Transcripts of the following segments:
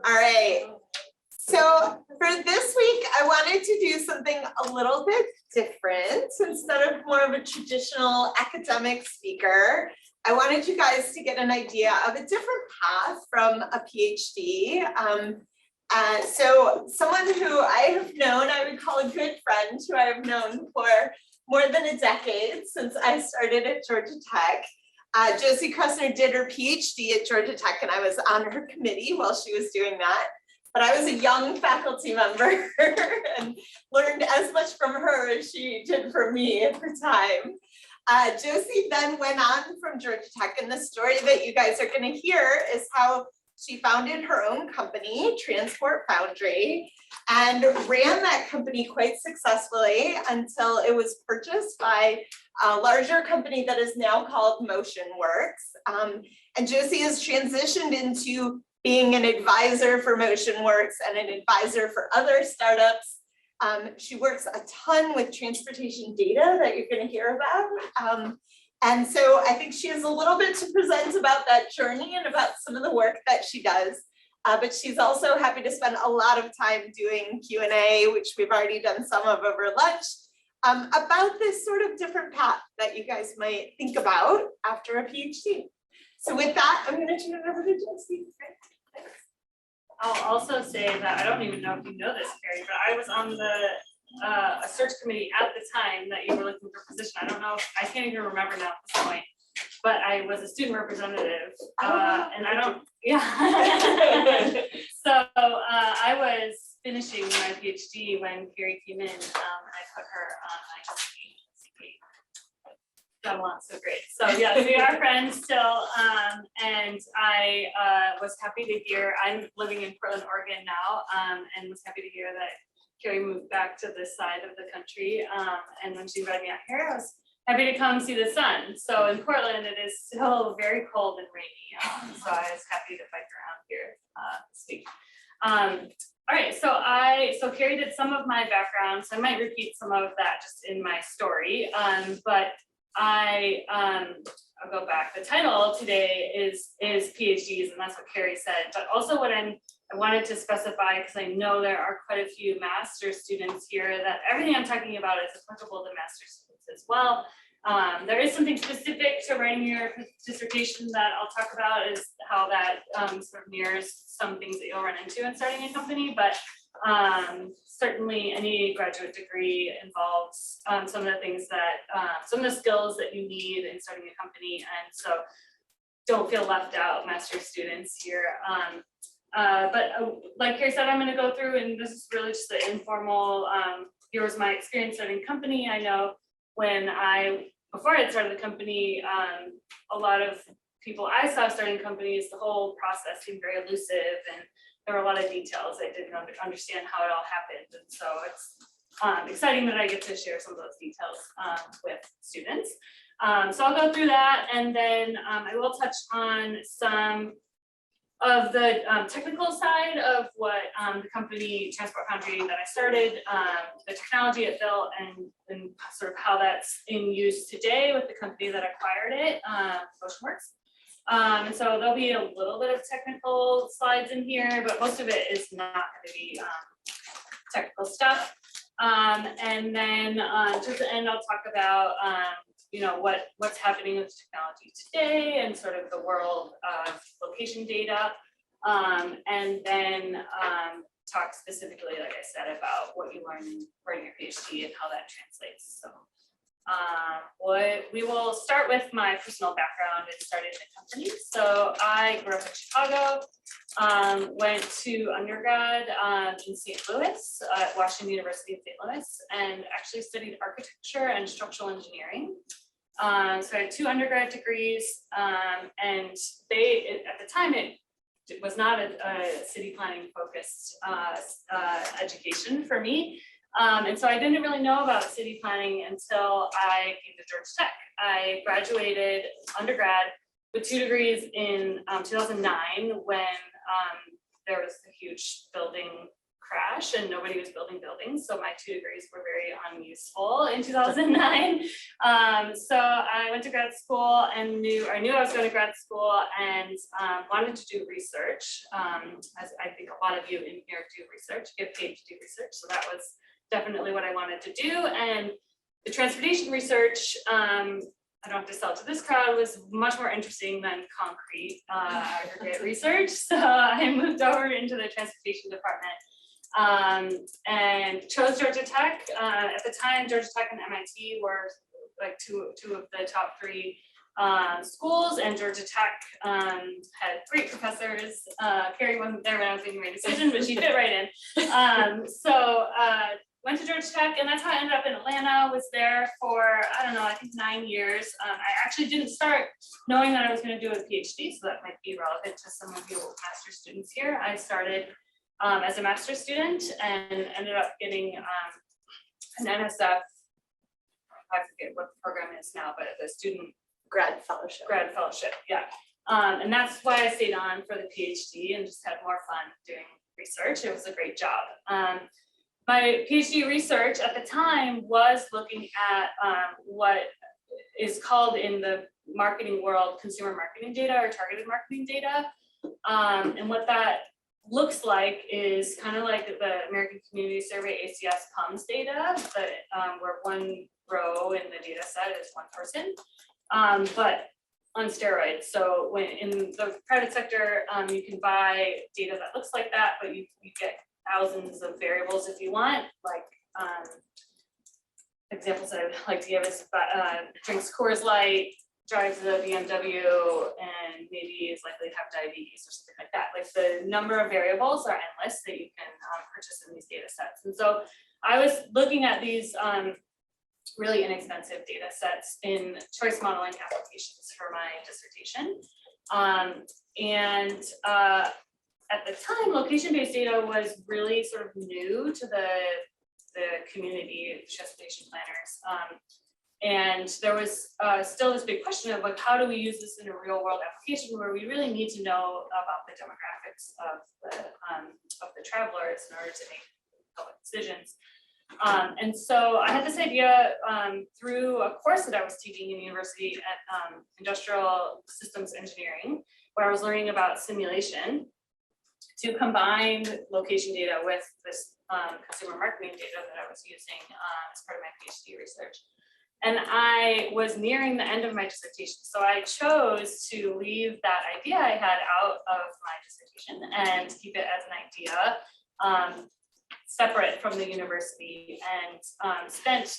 All right. So for this week, I wanted to do something a little bit different. Instead of more of a traditional academic speaker, I wanted you guys to get an idea of a different path from a PhD. So someone who I have known, I would call a good friend, who I have known for more than a decade since I started at Georgia Tech. Josie Kressner did her PhD at Georgia Tech, and I was on her committee while she was doing that. But I was a young faculty member and learned as much from her as she did from me at the time. Josie then went on from Georgia Tech, and the story that you guys are going to hear is how she founded her own company, Transport Foundry, and ran that company quite successfully until it was purchased by a larger company that is now called Motionworks. And Josie has transitioned into being an advisor for Motionworks and an advisor for other startups. She works a ton with transportation data that you're going to hear about. And so I think she has a little bit to present about that journey and about some of the work that she does. But she's also happy to spend a lot of time doing Q&A, which we've already done some of over lunch, about this sort of different path that you guys might think about after a PhD. So with that, I'm going to turn it over to Josie. Thanks. I'll also say that I don't even know if you know this, Carrie, but I was on the a search committee at the time that you were looking for a position. I don't know, I can't even remember now at this point, but I was a student representative, and I don't, yeah. So I was finishing my PhD when Carrie came in, and I put her on my CP. Got along so great. So yeah, we are friends still, and I was happy to hear, I'm living in Portland, Oregon now, and was happy to hear that Carrie moved back to this side of the country, and when she read me out here, I was happy to come see the sun. So in Portland, it is still very cold and rainy, so I was happy to bike around here this week. All right, so Carrie did some of my background, so I might repeat some of that just in my story, but I'll go back. The title today is PhDs, and that's what Carrie said, but also what I wanted to specify, because I know there are quite a few master's students here, that everything I'm talking about is applicable to master's students as well. There is something specific to writing your dissertation that I'll talk about, is how that sort of mirrors some things that you'll run into in starting a company, but certainly any graduate degree involves some of the things that, some of the skills that you need in starting a company, and so don't feel left out, master's students here. But like Carrie said, I'm going to go through, and this is really just the informal, here was my experience starting a company. I know when before I started the company, a lot of people I saw starting companies, the whole process seemed very elusive, and there were a lot of details. I didn't understand how it all happened. And so it's exciting that I get to share some of those details with students. So I'll go through that, and then I will touch on some of the technical side of what the company Transport Foundry that I started, the technology it built, and sort of how that's in use today with the company that acquired it, Motionworks. And so there'll be a little bit of technical slides in here, but most of it is not going to be technical stuff. And then towards the end, I'll talk about you know, what's happening with technology today and sort of the world of location data, and then talk specifically, like I said, about what you learn in writing your PhD and how that translates. So we will start with my personal background in starting the company. So I grew up in Chicago, went to undergrad in St. Louis at Washington University in St. Louis, and actually studied architecture and structural engineering. So I had 2 undergrad degrees, and at the time it was not a city planning focused education for me. And so I didn't really know about city planning until I came to Georgia Tech. I graduated undergrad with 2 degrees in 2009 when there was a huge building crash and nobody was building buildings. So my 2 degrees were very unuseful in 2009. So I went to grad school and knew I was going to grad school and wanted to do research. As I think a lot of you in here do research, get paid to do research. So that was definitely what I wanted to do. And the transportation research, I don't have to sell it to this crowd, was much more interesting than concrete aggregate research. So I moved over into the transportation department and chose Georgia Tech. At the time, Georgia Tech and MIT were like two of the top 3 schools, and Georgia Tech had great professors. Carrie wasn't there when I was making my decision, but she fit right in. Went to Georgia Tech, and that's how I ended up in Atlanta. Was there for, I don't know, I think 9 years. I actually didn't start knowing that I was going to do a PhD, so that might be relevant to some of you master's students here. I started as a master's student and ended up getting an NSF, I forget what the program is now, but the student Grad fellowship, yeah. And that's why I stayed on for the PhD and just had more fun doing research. It was a great job. My PhD research at the time was looking at what is called in the marketing world consumer marketing data or targeted marketing data. And what that looks like is kind of like the American Community Survey ACS PUMS data, but where one row in the data set is one person, but on steroids. So when in the private sector, you can buy data that looks like that, but you get thousands of variables if you want. Like examples that I like to give is drinks Coors Light, drives a BMW, and maybe is likely to have diabetes or something like that. Like the number of variables are endless that you can purchase in these data sets. And so I was looking at these really inexpensive data sets in choice modeling applications for my dissertation. At the time, location-based data was really sort of new to the community of transportation planners. And there was still this big question of like, how do we use this in a real world application where we really need to know about the demographics of the travelers in order to make public decisions. And so I had this idea through a course that I was taking in university at Industrial Systems Engineering, where I was learning about simulation, to combine location data with this consumer marketing data that I was using as part of my PhD research. And I was nearing the end of my dissertation, so I chose to leave that idea I had out of my dissertation and keep it as an idea separate from the university, and spent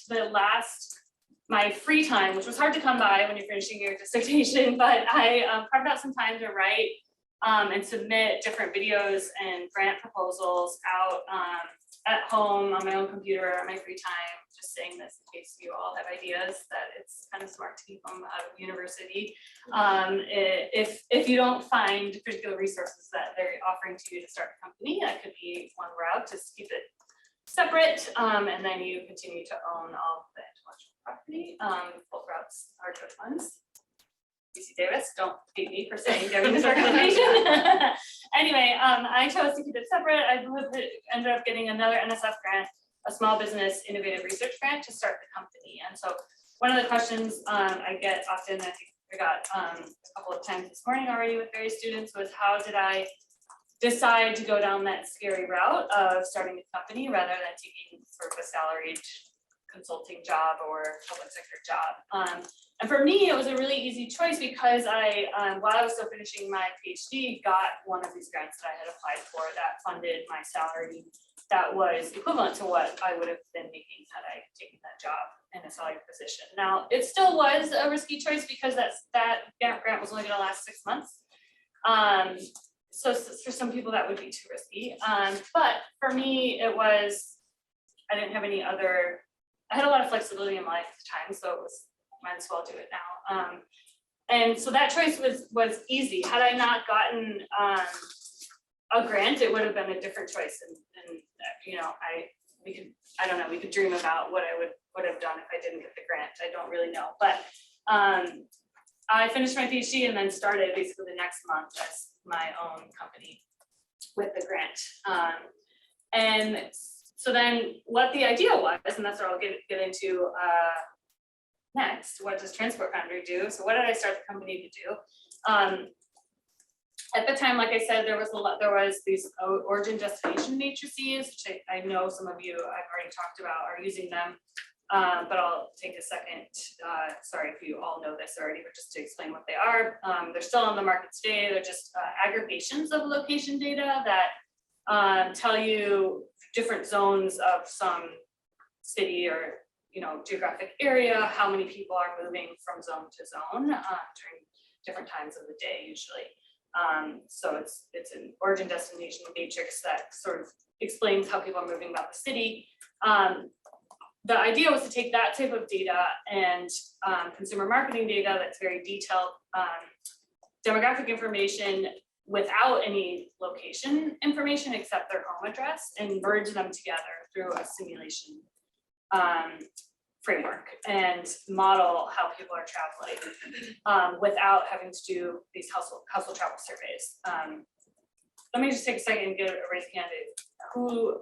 my free time, which was hard to come by when you're finishing your dissertation, but I carved out some time to write and submit different videos and grant proposals out at home on my own computer on my free time. Just saying this in case you all have ideas that it's kind of smart to keep them out of university. If you don't find particular resources that they're offering to you to start a company, that could be one route, just keep it separate, and then you continue to own all the intellectual property. Both routes are good ones. BC Davis, don't hate me for saying giving this recommendation. Anyway, I chose to keep it separate. I ended up getting another NSF grant, a small business innovative research grant to start the company. And so one of the questions I get often, I think I got a couple of times this morning already with various students, was how did I decide to go down that scary route of starting a company rather than taking sort of a salaried consulting job or public sector job. And for me, it was a really easy choice because I, while I was still finishing my PhD, got one of these grants that I had applied for that funded my salary that was equivalent to what I would have been making had I taken that job in a salary position. Now, it still was a risky choice because that grant was only going to last 6 months. So for some people that would be too risky. But for me, it was, I didn't have any other, I had a lot of flexibility in life at the time, so it was, might as well do it now. And so that choice was easy. Had I not gotten a grant, it would have been a different choice. And you know, we could dream about what I would have done if I didn't get the grant. I don't really know, but I finished my PhD and then started basically the next month as my own company with the grant. And so then what the idea was, and that's what I'll get into next, what does Transport Foundry do? So what did I start the company to do? At the time, like I said, there was these origin destination matrices, which I know some of you I've already talked about are using them. But I'll take a second, sorry if you all know this already, but just to explain what they are. They're still on the market today. They're just aggregations of location data that tell you different zones of some city or geographic area, how many people are moving from zone to zone during different times of the day usually. So it's an origin destination matrix that sort of explains how people are moving about the city. The idea was to take that type of data and consumer marketing data that's very detailed demographic information without any location information except their home address and merge them together through a simulation framework and model how people are traveling without having to do these household travel surveys. Let me just take a second and get a raise hand. Who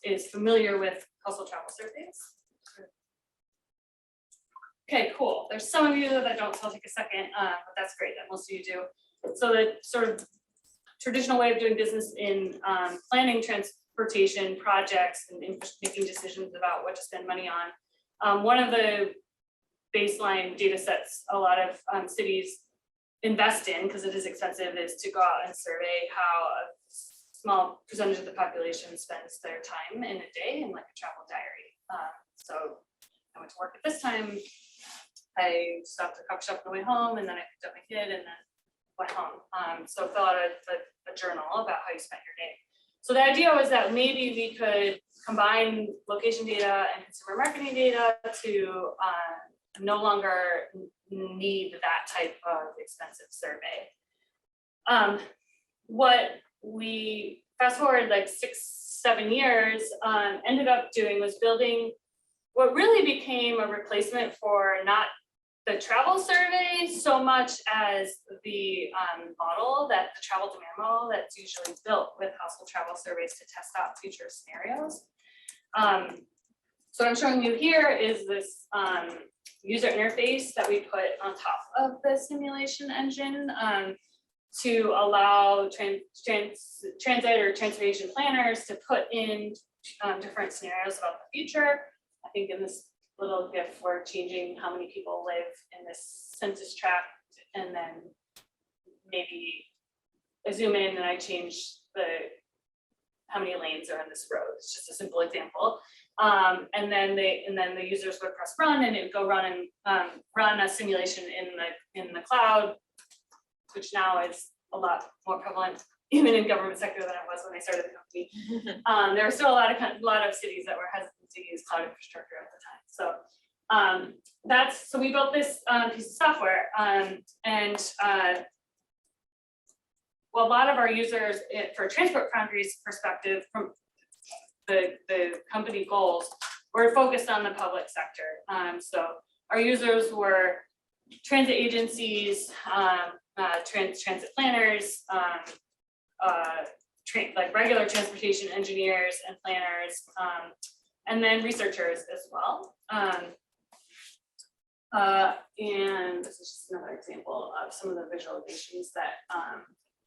is familiar with household travel surveys? Okay, cool. There's some of you that don't, so I'll take a second, but that's great that most of you do. So the sort of traditional way of doing business in planning transportation projects and making decisions about what to spend money on. One of the baseline data sets a lot of cities invest in, because it is expensive, is to go out and survey how a small percentage of the population spends their time in a day in like a travel diary. So I went to work at this time, I stopped at a coffee shop on the way home, and then I picked up my kid and then went home. So fill out a journal about how you spent your day. So the idea was that maybe we could combine location data and consumer marketing data to no longer need that type of expensive survey. What we fast forward like 6-7 years ended up doing was building what really became a replacement for not the travel survey so much as the model, that the travel demand model that's usually built with household travel surveys to test out future scenarios. So what I'm showing you here is this user interface that we put on top of the simulation engine to allow transit or transportation planners to put in different scenarios about the future. I think in this little GIF, we're changing how many people live in this census tract, and then maybe I zoom in and I change how many lanes are in this road. It's just a simple example. And then the users would press run, and it would go run and run a simulation in the cloud, which now is a lot more prevalent even in government sector than it was when I started the company. There were still a lot of cities that were hesitant to use cloud infrastructure at the time. So so we built this piece of software, and well, a lot of our users, for Transport Foundry's perspective, from the company goals, were focused on the public sector. So our users were transit agencies, transit planners, like regular transportation engineers and planners, and then researchers as well. And this is just another example of some of the visualizations that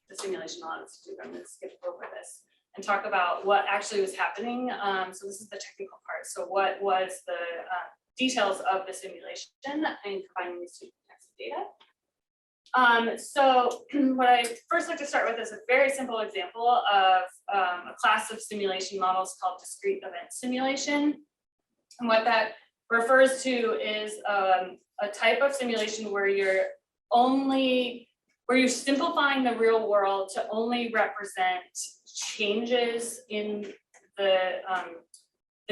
the simulation allowed us to do. I'm going to skip over this and talk about what actually was happening. So this is the technical part. So what was the details of the simulation and combining these two types of data. So what I first like to start with is a very simple example of a class of simulation models called discrete event simulation. And what that refers to is a type of simulation where you're simplifying the real world to only represent changes in the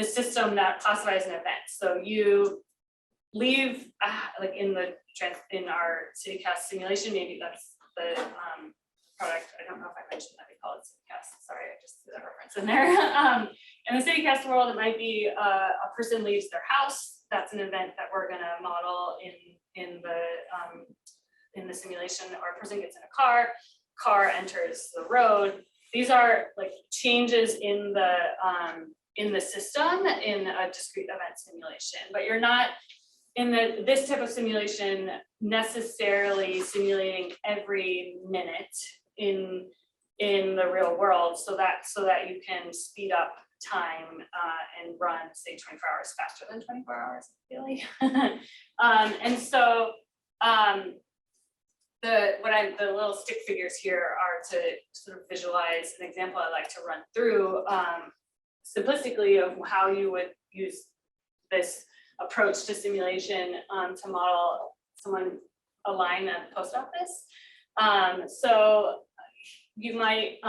system that classifies an event. So you leave, like in our CityCast simulation, maybe that's the product. I don't know if I mentioned that we call it CityCast. Sorry, I just threw that reference in there. In the CityCast world, it might be a person leaves their house. That's an event that we're going to model in the simulation. Or a person gets in a car enters the road, these are like changes in the system in a discrete event simulation, but you're not in this type of simulation necessarily simulating every minute in the real world, so that you can speed up time and run, say, 24 hours faster than 24 hours, really. And so the little stick figures here are to sort of visualize an example I like to run through simplistically of how you would use this approach to simulation to model a line at the post office. So you might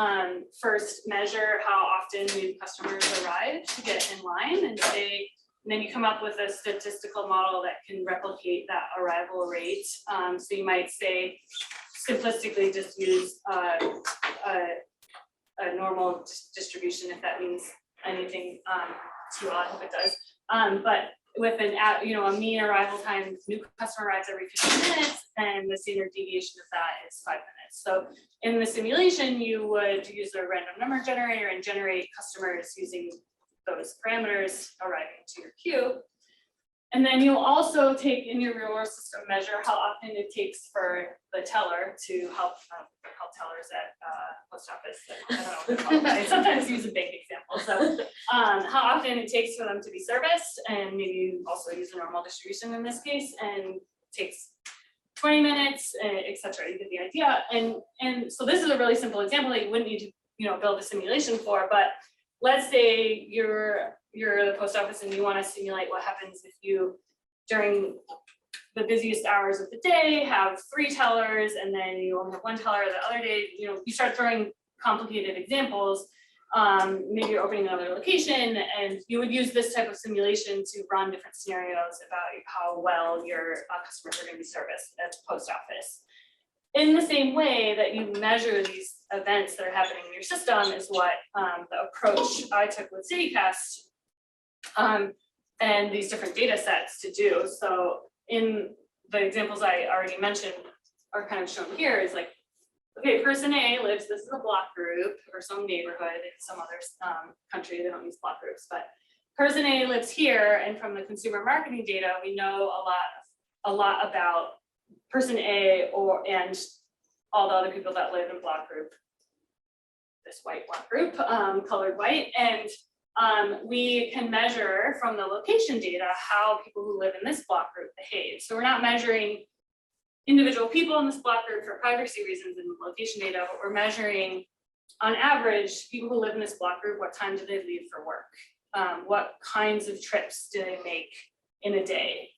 first measure how often new customers arrive to get in line, and then you come up with a statistical model that can replicate that arrival rate. So you might say, simplistically, just use a normal distribution, if that means anything to you all. I hope it does. But with a mean arrival time, new customer arrives every 15 minutes, and the standard deviation of that is 5 minutes. So in the simulation, you would use a random number generator and generate customers using those parameters arriving to your queue. And then you'll also take in your real world system measure how often it takes for the teller to help tellers at post office. I don't know what they're called. I sometimes use a bank example. So how often it takes for them to be serviced, and maybe you also use a normal distribution in this case, and it takes 20 minutes, etc. You get the idea. And so this is a really simple example that you wouldn't need to build a simulation for, but let's say you're the post office and you want to simulate what happens if you, during the busiest hours of the day, have 3 tellers, and then you only have 1 teller the other day. You start throwing complicated examples. Maybe you're opening another location, and you would use this type of simulation to run different scenarios about how well your customers are going to be serviced at the post office. In the same way that you measure these events that are happening in your system is what the approach I took with CityCast and these different data sets to do. So in the examples I already mentioned are kind of shown here is like, okay, person A lives, this is a block group or some neighborhood in some other country, they don't use block groups, but person A lives here, and from the consumer marketing data, we know a lot about person A and all the other people that live in block group, this white block group, colored white, and we can measure from the location data how people who live in this block group behave. So we're not measuring individual people in this block group for privacy reasons in location data, but we're measuring, on average, people who live in this block group, what time do they leave for work? What kinds of trips do they make in a day?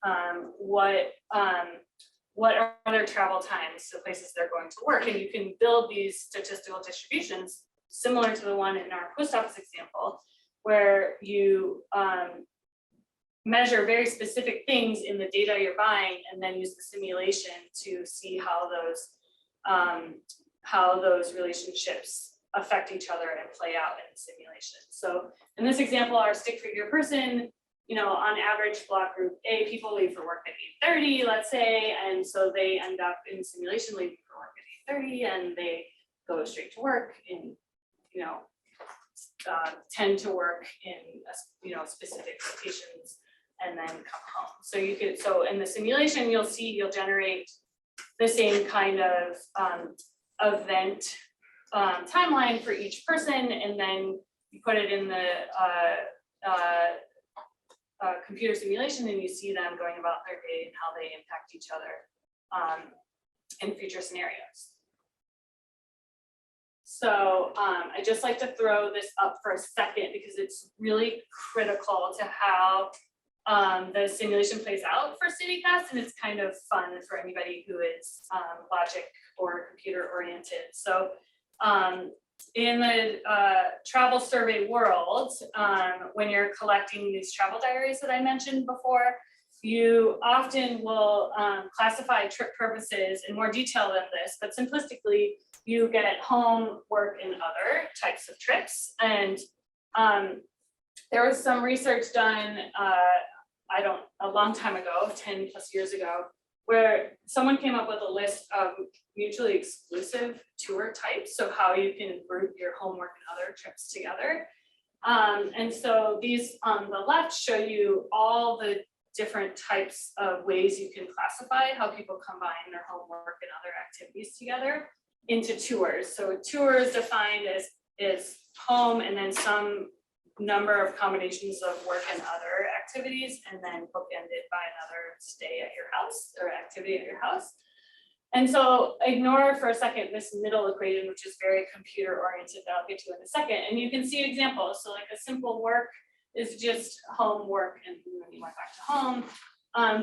What are their travel times to places they're going to work? And you can build these statistical distributions similar to the one in our post office example, where you measure very specific things in the data you're buying, and then use the simulation to see how those relationships affect each other and play out in the simulation. So in this example, our stick figure person, on average block group A, people leave for work at 8:30, let's say, and so they end up in simulation leaving for work at 8:30, and they go straight to work and tend to work in specific locations and then come home. So so in the simulation, you'll generate the same kind of event timeline for each person, and then you put it in the computer simulation, and you see them going about their day and how they impact each other in future scenarios. So I just like to throw this up for a second because it's really critical to how the simulation plays out for CityCast, and it's kind of fun for anybody who is logic or computer oriented. So in the travel survey world, when you're collecting these travel diaries that I mentioned before, you often will classify trip purposes in more detail than this, but simplistically, you get home, work, and other types of trips. And there was some research done, a long time ago, 10 plus years ago, where someone came up with a list of mutually exclusive tour types, so how you can group your homework and other trips together. And so these on the left show you all the different types of ways you can classify how people combine their homework and other activities together into tours. So a tour is defined as home and then some number of combinations of work and other activities, and then bookended by another stay at your house or activity at your house. And so ignore for a second this middle equation, which is very computer oriented, that I'll get to in a second. And you can see examples. So like a simple work is just home, work, and then you went back to home.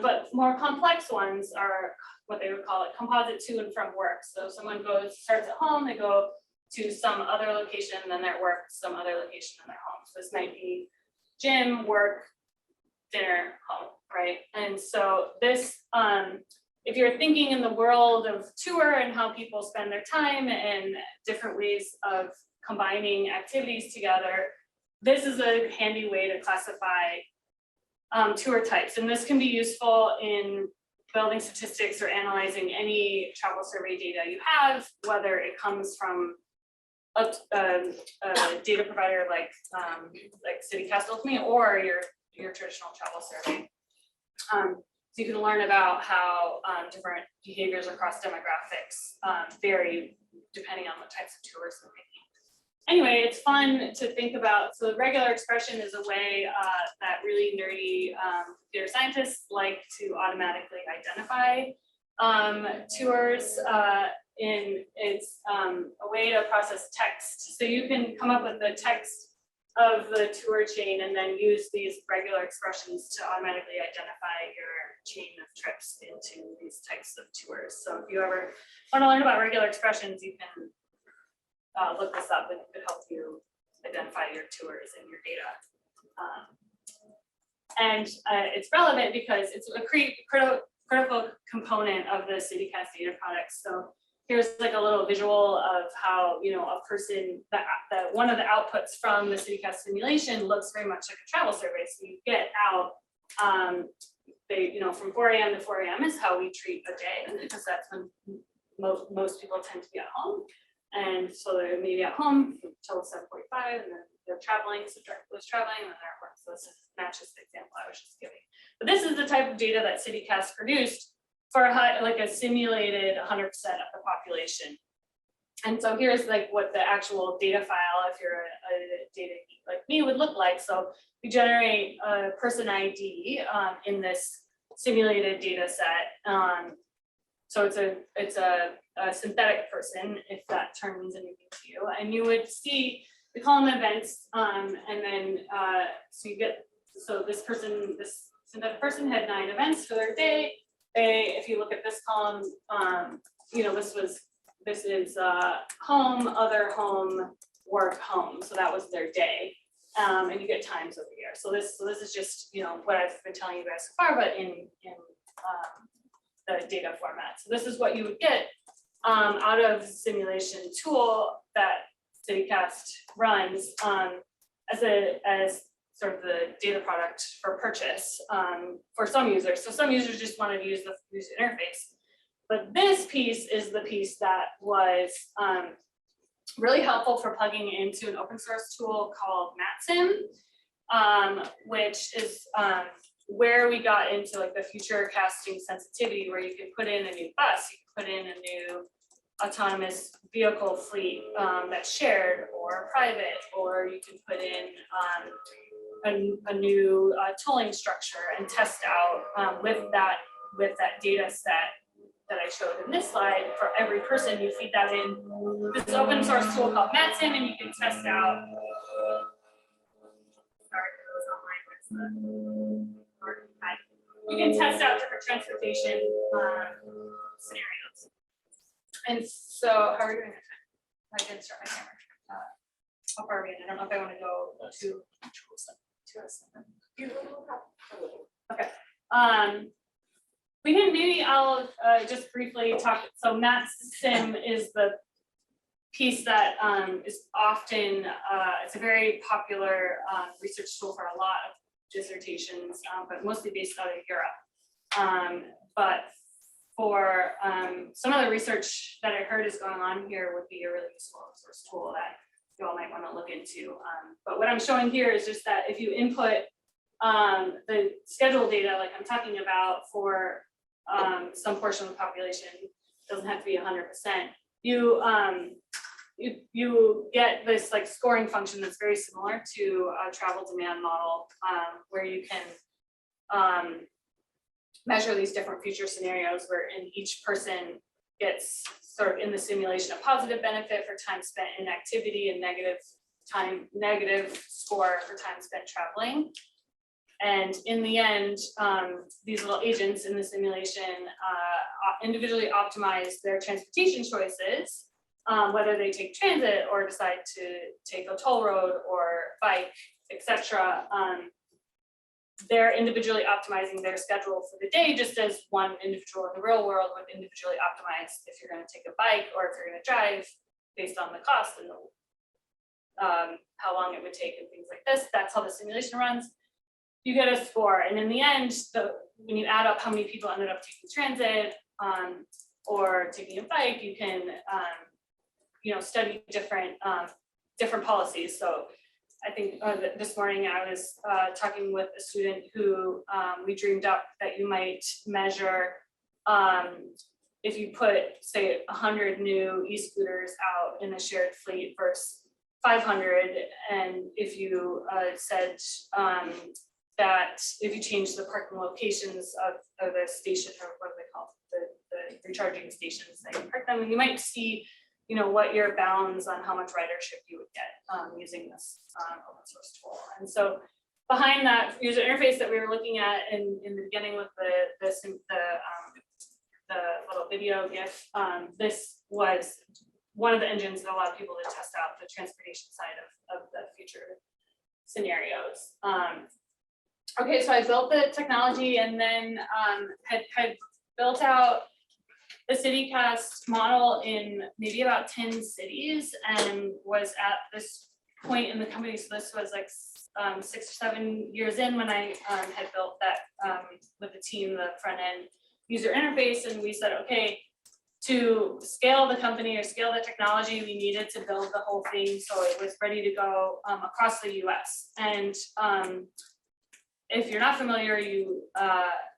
But more complex ones are what they would call it composite to and from work. So someone starts at home, they go to some other location, then their work, some other location, and their home. So this might be gym, work, dinner, home, right? And so this, if you're thinking in the world of tour and how people spend their time and different ways of combining activities together, this is a handy way to classify tour types. And this can be useful in building statistics or analyzing any travel survey data you have, whether it comes from a data provider like CityCast with me, or your traditional travel survey. So you can learn about how different behaviors across demographics vary depending on what types of tours they're making. Anyway, it's fun to think about. So regular expression is a way that really nerdy computer scientists like to automatically identify tours. It's a way to process text. So you can come up with the text of the tour chain and then use these regular expressions to automatically identify your chain of trips into these types of tours. So if you ever want to learn about regular expressions, you can look this up and it could help you identify your tours and your data. It's relevant because it's a critical component of the CityCast data products. So here's like a little visual of how, a person, that one of the outputs from the CityCast simulation looks very much like a travel survey. So you get out, from 4 a.m. to 4 a.m. is how we treat a day, because that's when most people tend to be at home. And so they're maybe at home until 7:45, and then they're traveling, so was traveling, and then they're at work. So this matches the example I was just giving. But this is the type of data that CityCast produced for a simulated 100% of the population. And so here's like what the actual data file, if you're a data geek like me, would look like. So we generate a person ID in this simulated data set. So it's a synthetic person, if that term means anything to you. And you would see, we call them events, and then so this synthetic person had 9 events for their day. If you look at this column, this is home, other home, work, home. So that was their day, and you get times over here. So this is just what I've been telling you guys so far, but in the data format. So this is what you would get out of the simulation tool that CityCast runs as sort of the data product for purchase for some users. So some users just wanted to use the user interface. But this piece is the piece that was really helpful for plugging into an open source tool called MatSim, which is where we got into like the future casting sensitivity, where you can put in a new bus, you can put in a new autonomous vehicle fleet that's shared or private, or you can put in a new tolling structure and test out with that data set that I showed in this slide. For every person, you feed that in this open source tool called MatSim, and you can test out. Sorry, it was online. You can test out different transportation scenarios. And so, how are we doing? I didn't start my camera. How far are we in? I don't know if I want to go to us. Okay. Maybe I'll just briefly talk. So MatSim is the piece that is often, it's a very popular research tool for a lot of dissertations, but mostly based out of Europe. But for some of the research that I heard is going on here would be a really useful source tool that you all might want to look into. But what I'm showing here is just that if you input the schedule data, like I'm talking about for some portion of the population, doesn't have to be 100%. You get this like scoring function that's very similar to a travel demand model, where you can measure these different future scenarios where in each person gets sort of in the simulation a positive benefit for time spent in activity and negative score for time spent traveling. And in the end, these little agents in the simulation individually optimize their transportation choices, whether they take transit or decide to take a toll road or bike, etc. They're individually optimizing their schedule for the day, just as one individual in the real world would individually optimize if you're going to take a bike or if you're going to drive based on the cost and how long it would take and things like this. That's how the simulation runs. You get a score, and in the end, when you add up how many people ended up taking transit or taking a bike, you can study different policies. So I think this morning I was talking with a student who we dreamed up that you might measure if you put, say, 100 new e-scooters out in a shared fleet versus 500, and if you said that if you change the parking locations of the station, or what do they call the recharging stations that you park them, you might see what your bounds on how much ridership you would get using this open source tool. And so behind that user interface that we were looking at in the beginning with the little video GIF, this was one of the engines that allowed people to test out the transportation side of the future scenarios. Okay, so I built the technology and then had built out the CityCast model in maybe about 10 cities, and was at this point in the company. So this was like 6 or 7 years in when I had built that with the team, the front end user interface. And we said, okay, to scale the company or scale the technology, we needed to build the whole thing so it was ready to go across the US. And if you're not familiar, you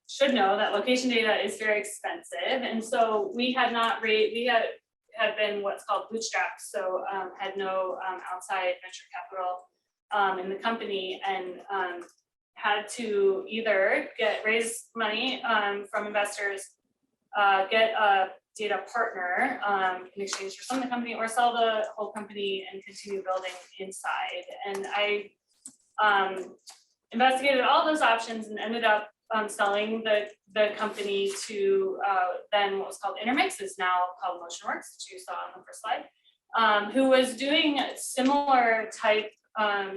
should know that location data is very expensive, and so we had been what's called bootstrapped, so had no outside venture capital in the company, and had to either raise money from investors, get a data partner in exchange for some of the company, or sell the whole company and continue building inside. And I investigated all those options and ended up selling the company to then what was called Intermix, is now called Motionworks, which you saw on the first slide, who was doing similar type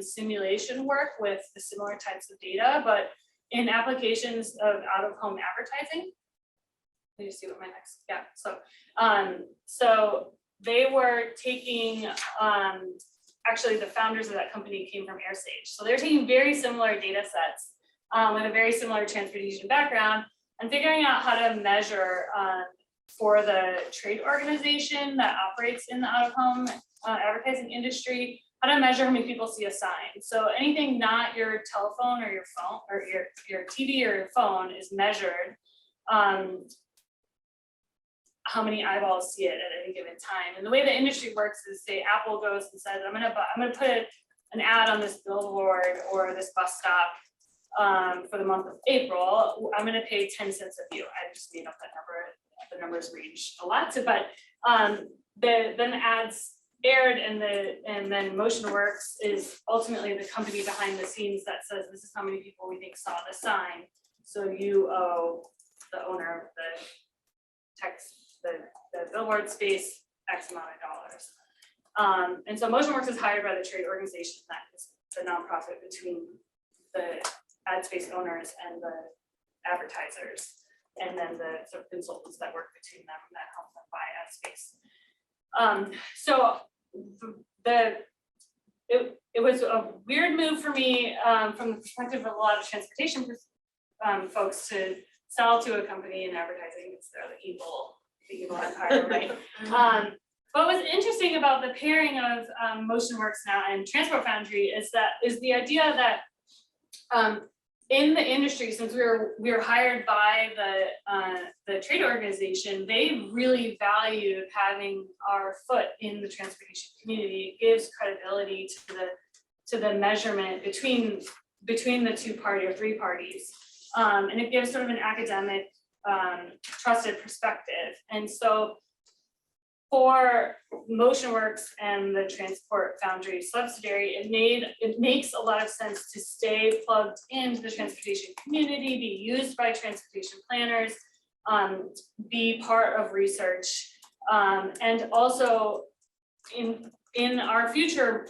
simulation work with the similar types of data, but in applications of out-of-home advertising. Let me see what my next, yeah. So they were taking, actually the founders of that company came from AirSage. So they're taking very similar data sets with a very similar transportation background and figuring out how to measure for the trade organization that operates in the out-of-home advertising industry, how to measure how many people see a sign. So anything not your telephone or your phone or your TV or your phone is measured. How many eyeballs see it at any given time. And the way the industry works is, say Apple goes and says, I'm gonna put an ad on this billboard or this bus stop for the month of April. I'm gonna pay 10 cents a view. I just made up that number. The numbers range a lot, but then the ads aired, and then Motionworks is ultimately the company behind the scenes that says this is how many people we think saw the sign. So you owe the owner of the text, the billboard space, X amount of dollars. And so Motionworks is hired by the trade organization that is the nonprofit between the ad space owners and the advertisers, and then the sort of consultants that work between them that help them buy ad space. So it was a weird move for me from the perspective of a lot of transportation folks to sell to a company in advertising because they're the evil empire, right? What was interesting about the pairing of Motionworks now and Transport Foundry is the idea that in the industry, since we were hired by the trade organization, they really valued having our foot in the transportation community. It gives credibility to the measurement between the two party or three parties, and it gives sort of an academic trusted perspective. And so for Motionworks and the Transport Foundry subsidiary, it makes a lot of sense to stay plugged into the transportation community, be used by transportation planners, be part of research, and also in our future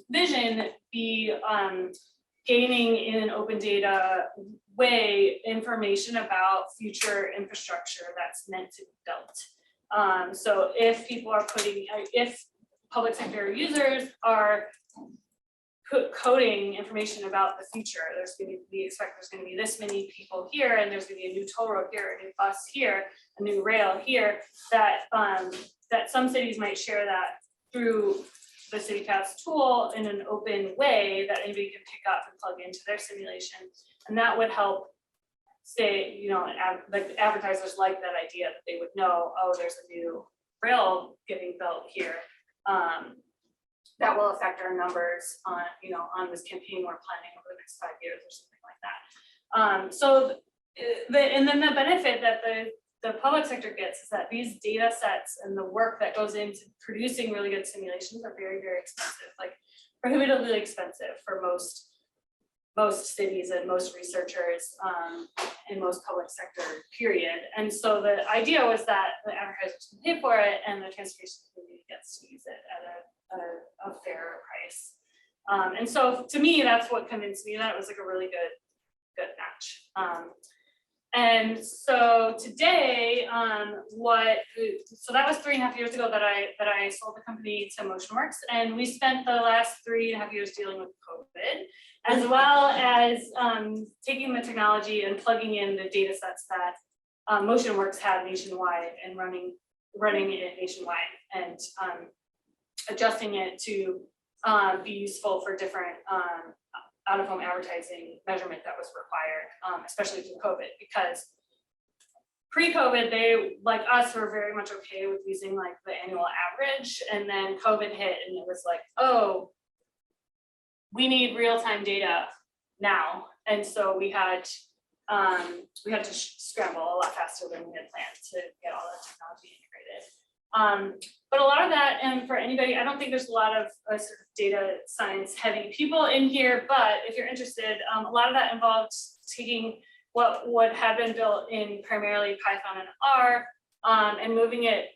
vision, be gaining in an open data way information about future infrastructure that's meant to be built. So if people are if public sector users are coding information about the future, we expect there's going to be this many people here, and there's going to be a new toll road here, a new bus here, a new rail here, that some cities might share that through the CityPaths tool in an open way that anybody can pick up and plug into their simulation, and that would help say, like advertisers like that idea that they would know, oh, there's a new rail getting built here. That will affect our numbers on, on this campaign we're planning over the next 5 years or something like that. And then the benefit that the public sector gets is that these data sets and the work that goes into producing really good simulations are very, very expensive, like prohibitively expensive for most cities and most researchers in most public sector, period. And so the idea was that the advertisers can pay for it and the transportation community gets to use it at a fairer price. And so to me, that's what convinced me that it was like a really good match. And so today, so that was 3.5 years ago that I sold the company to Motionworks, and we spent the last 3.5 years dealing with COVID, as well as taking the technology and plugging in the data sets that Motionworks had nationwide and running it nationwide, and adjusting it to be useful for different out-of-home advertising measurement that was required, especially through COVID, because pre-COVID, they, like us, were very much okay with using like the annual average, and then COVID hit and it was like, oh, we need real-time data now. And so we had to scramble a lot faster than we had planned to get all the technology integrated. But a lot of that, and for anybody, I don't think there's a lot of sort of data science heavy people in here, but if you're interested, a lot of that involved taking what had been built in primarily Python and R, and moving it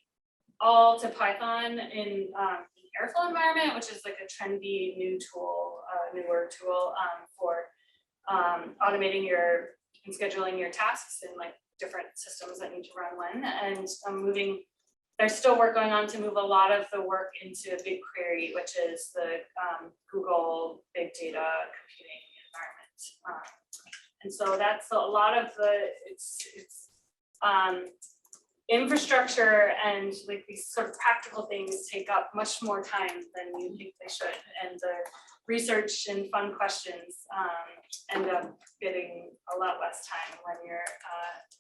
all to Python in Airflow environment, which is like a trendy new tool, newer tool for automating and scheduling your tasks in like different systems that need to run when, and there's still work going on to move a lot of the work into BigQuery, which is the Google big data computing environment. And so that's a lot of it's infrastructure, and like these sort of practical things take up much more time than you think they should. And the research and fun questions end up getting a lot less time when you're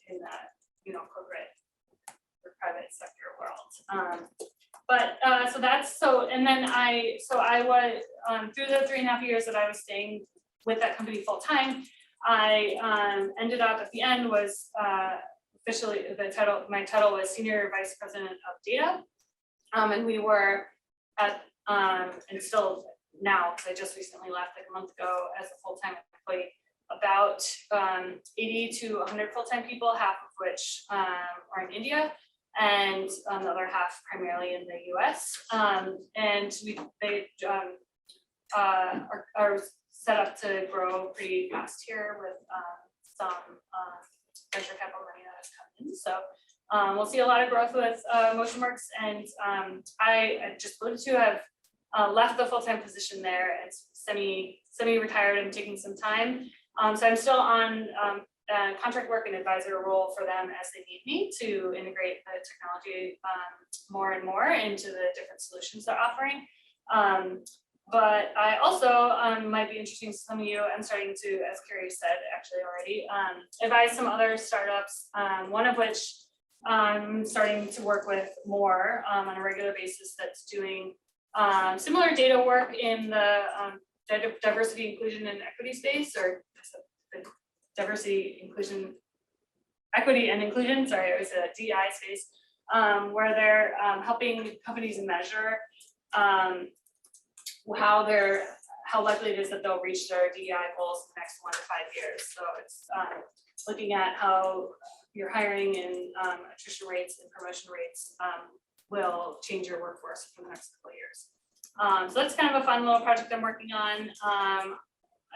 in that, corporate or private sector world. And then I was through the 3.5 years that I was staying with that company full time, I ended up at the end was officially my title was Senior Vice President of Data, and we were at and still now, because I just recently left like a month ago as a full-time employee, about 80 to 100 full-time people, half of which are in India, and the other half primarily in the US. And they are set up to grow pretty fast here with some venture capital money that has come in. So we'll see a lot of growth with Motionworks, and I just alluded to have left the full-time position there. It's semi-retired and taking some time. So I'm still on contract work and advisor role for them as they need me to integrate the technology more and more into the different solutions they're offering. But I also might be interesting to some of you. I'm starting to, as Carrie said, actually already, advise some other startups, one of which I'm starting to work with more on a regular basis that's doing similar data work in the diversity, inclusion, and equity space, or the diversity, inclusion, equity, and inclusion, sorry, it was a DI space, where they're helping companies measure how likely it is that they'll reach their DEI goals in the next 1 to 5 years. So it's looking at how your hiring and attrition rates and promotion rates will change your workforce for the next couple of years. So that's kind of a fun little project I'm working on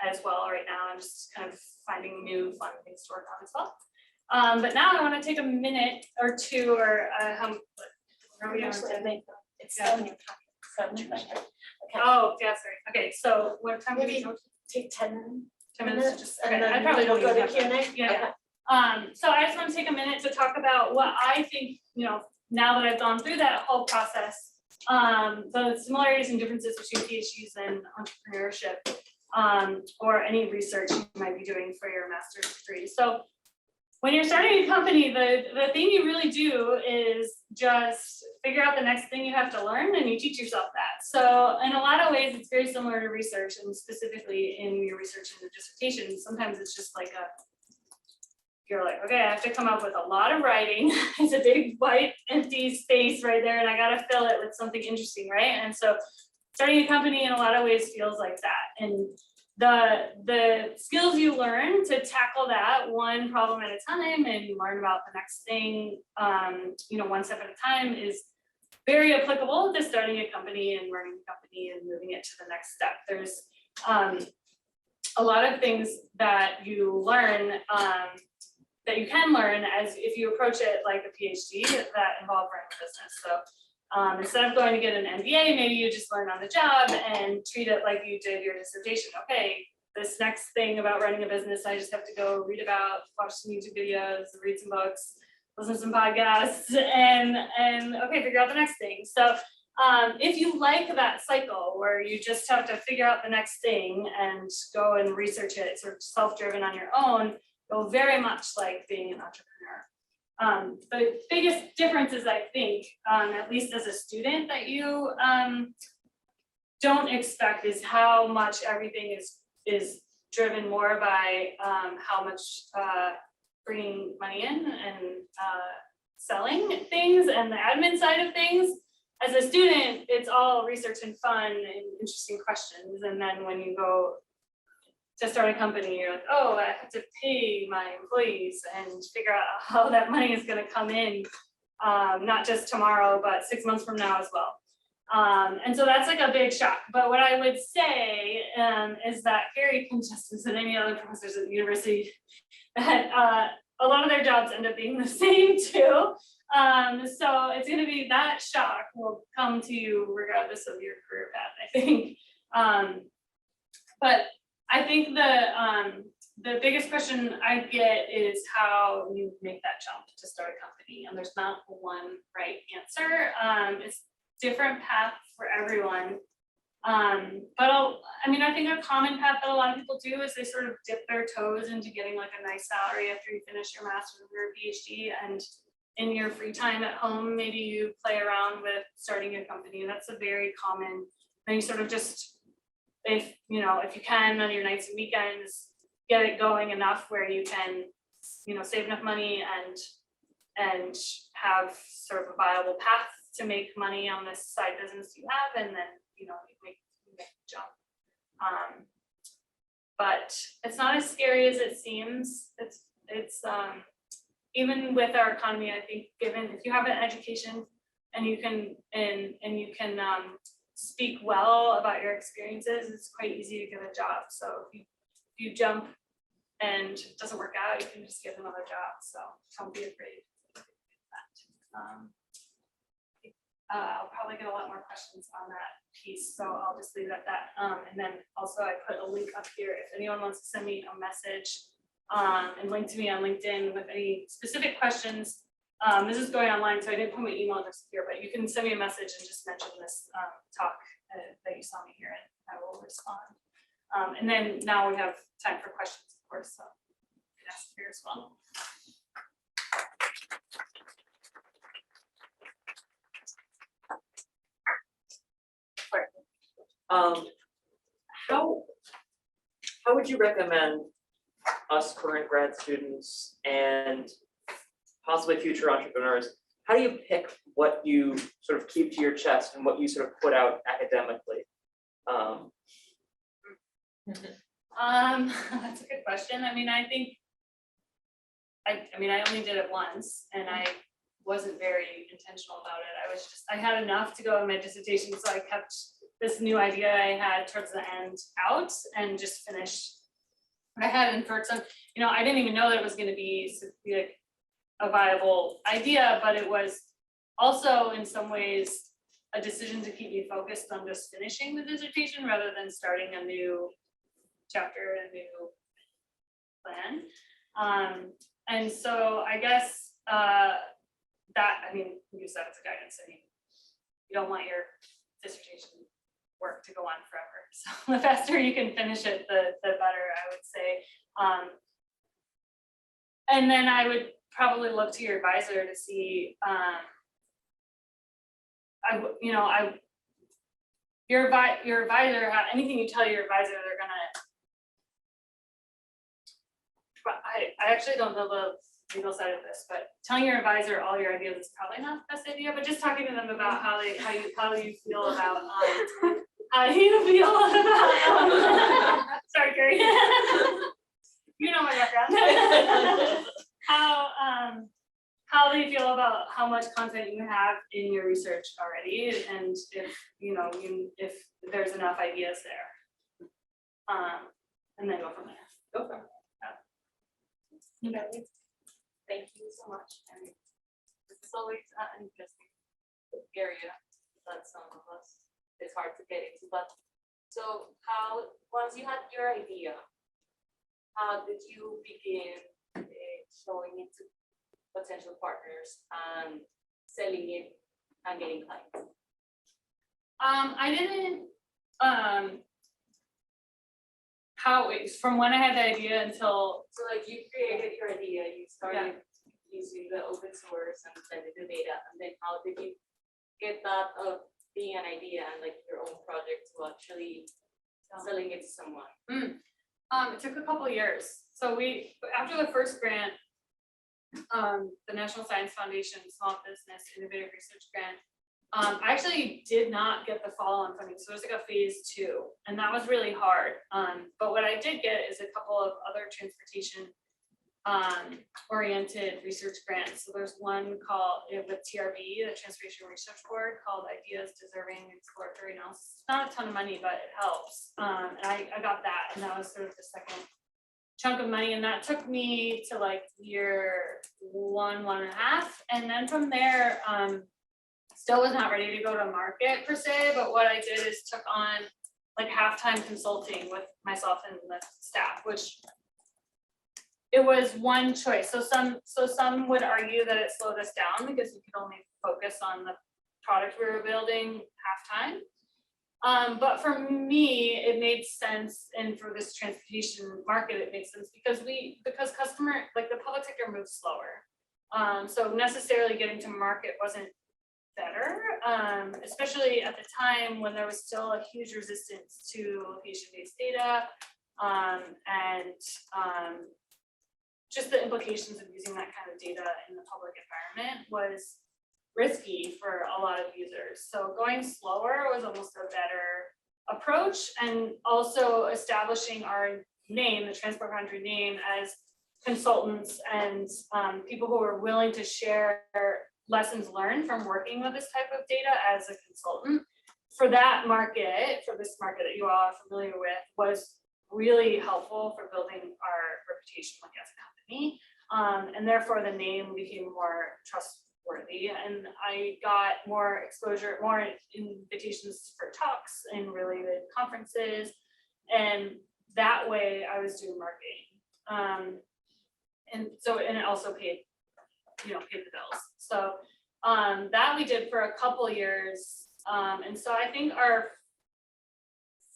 as well right now. I'm just kind of finding new fun things to work on as well. But now I want to take a minute or two, or how are we on? It's Yeah. in your pocket. Oh, yeah, sorry. Okay, so what time do we Maybe go? take 10 10 minutes to just, okay, and I then probably we'll won't go even to have Q&A. Yeah, yeah. So I just want to take a minute to talk about what I think, now that I've gone through that whole process, the similarities and differences between PhDs and entrepreneurship, or any research you might be doing for your master's degree. So when you're starting a company, the thing you really do is just figure out the next thing you have to learn, and you teach yourself that. So in a lot of ways, it's very similar to research, and specifically in your research and the dissertation, sometimes it's just like you're like, okay, I have to come up with a lot of writing. It's a big white empty space right there, and I gotta fill it with something interesting, right? And so starting a company in a lot of ways feels like that. And the skills you learn to tackle that one problem at a time and learn about the next thing, one step at a time, is very applicable to starting a company and running a company and moving it to the next step. There's a lot of things that you learn that you can learn as if you approach it like a PhD that involve running a business. So instead of going to get an MBA, maybe you just learn on the job and treat it like you did your dissertation. Okay, this next thing about running a business, I just have to go read about, watch some YouTube videos, read some books, listen to some podcasts, and okay, figure out the next thing. So if you like that cycle where you just have to figure out the next thing and go and research it, sort of self-driven on your own, you'll very much like being an entrepreneur. The biggest difference is, I think, at least as a student, that you don't expect is how much everything is driven more by how much bringing money in and selling things and the admin side of things. As a student, it's all research and fun and interesting questions. And then when you go to start a company, you're like, oh, I have to pay my employees and figure out how that money is going to come in, not just tomorrow, but 6 months from now as well. And so that's like a big shock. But what I would say is that Carrie can just, as any other professors at the university, that a lot of their jobs end up being the same too. So it's going to be, that shock will come to you regardless of your career path, I think. But I think the biggest question I get is how you make that jump to start a company, and there's not one right answer. It's different path for everyone. But I think a common path that a lot of people do is they sort of dip their toes into getting like a nice salary after you finish your master's or your PhD, and in your free time at home, maybe you play around with starting a company. That's a very common thing. You sort of just, if you can on your nights and weekends, get it going enough where you can, save enough money and have sort of a viable path to make money on this side business you have, and then you make the jump. But it's not as scary as it seems. It's even with our economy, I think, given if you have an education and you can speak well about your experiences, it's quite easy to get a job. So if you jump and it doesn't work out, you can just get another job. So don't be afraid of that. I'll probably get a lot more questions on that piece, so I'll just leave it at that. And then also I put a link up here if anyone wants to send me a message and link to me on LinkedIn with any specific questions. This is going online, so I didn't put my email address here, but you can send me a message and just mention this talk that you saw me here, and I will respond. And then now we have time for questions, of course, so you can ask here as well. How would you recommend us current grad students and possibly future entrepreneurs, how do you pick what you sort of keep to your chest and what you sort of put out academically? That's a good question. I mean, I think I only did it once, and I wasn't very intentional about it. I had enough to go in my dissertation, so I kept this new idea I had towards the end out and just finished what I had. And for some, I didn't even know that it was going to be like a viable idea, but it was also in some ways a decision to keep me focused on just finishing the dissertation rather than starting a new chapter, a new plan. And so I guess use that as a guidance. I mean, you don't want your dissertation work to go on forever. So the faster you can finish it, the better, I would say. And then I would probably look to your advisor to see, your advisor, anything you tell your advisor, they're gonna. I actually don't know the legal side of this, but telling your advisor all your ideas is probably not the best idea. But just talking to them about how you feel about sorry, Carrie. You know my background. How they feel about how much content you have in your research already, and if there's enough ideas there, and then go from there. Okay. Thank you so much. And this is always an interesting area that some of us, it's hard to get into. But so once you had your idea, how did you begin showing it to potential partners and selling it and getting clients? I didn't, from when I had the idea until. So like you created your idea, you started using the open source and sending the data, and then how did you get that of being an idea and like your own project to actually selling it to someone? It took a couple of years. So after the first grant, the National Science Foundation Small Business Innovative Research Grant, I actually did not get the follow-on funding. So it was like a phase 2, and that was really hard. But what I did get is a couple of other transportation oriented research grants. So there's one called with TRB, the Transportation Research Board, called Ideas Deserving Exploratory Analysis. It's not a ton of money, but it helps. And I got that, and that was sort of the second chunk of money, and that took me to like year 1.5, and then from there, still was not ready to go to market per se. But what I did is took on like half-time consulting with myself and the staff, which it was one choice. So some would argue that it slowed us down because we could only focus on the product we were building half-time. But for me, it made sense, and for this transportation market, it makes sense because the public sector moves slower. So necessarily getting to market wasn't better, especially at the time when there was still a huge resistance to location-based data, and just the implications of using that kind of data in the public environment was risky for a lot of users. So going slower was almost a better approach, and also establishing our name, the Transport Foundry name, as consultants and people who are willing to share lessons learned from working with this type of data as a consultant. For that market, for this market that you all are familiar with, was really helpful for building our reputation like as a company. And therefore the name became more trustworthy, and I got more exposure, more invitations for talks and related conferences, and that way I was doing marketing. and it also paid the bills. So that we did for a couple years. And so I think our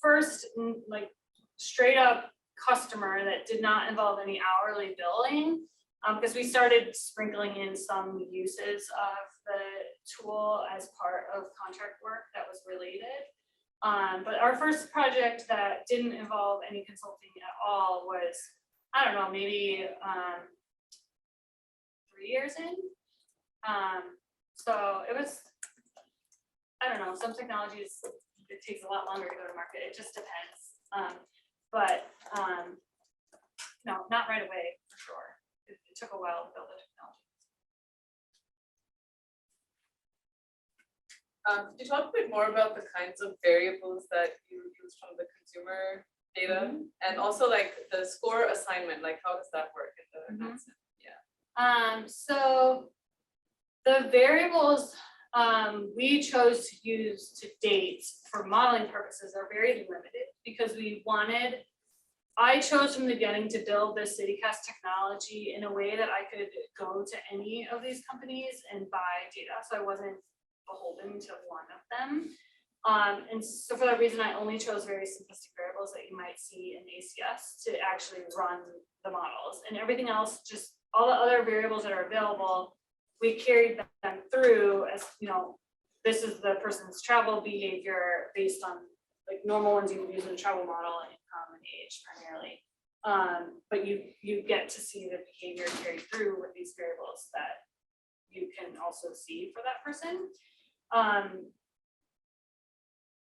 first like straight up customer that did not involve any hourly billing, because we started sprinkling in some uses of the tool as part of contract work that was related. But our first project that didn't involve any consulting at all was, I don't know, maybe 3 years in. So it was, I don't know, some technologies, it takes a lot longer to go to market. It just depends. But no, not right away, for sure. It took a while to build the technology. Could you talk a bit more about the kinds of variables that you use from the consumer data, and also like the score assignment, like how does that work in the So the variables we chose to use to date for modeling purposes are very limited because I chose from the beginning to build this CityCast technology in a way that I could go to any of these companies and buy data. So I wasn't beholden to one of them. And so for that reason, I only chose very simplistic variables that you might see in ACS to actually run the models, and everything else, just all the other variables that are available, we carried them through as, this is the person's travel behavior based on like normal ones you would use in a travel model, income and age primarily. But you get to see the behavior carried through with these variables that you can also see for that person.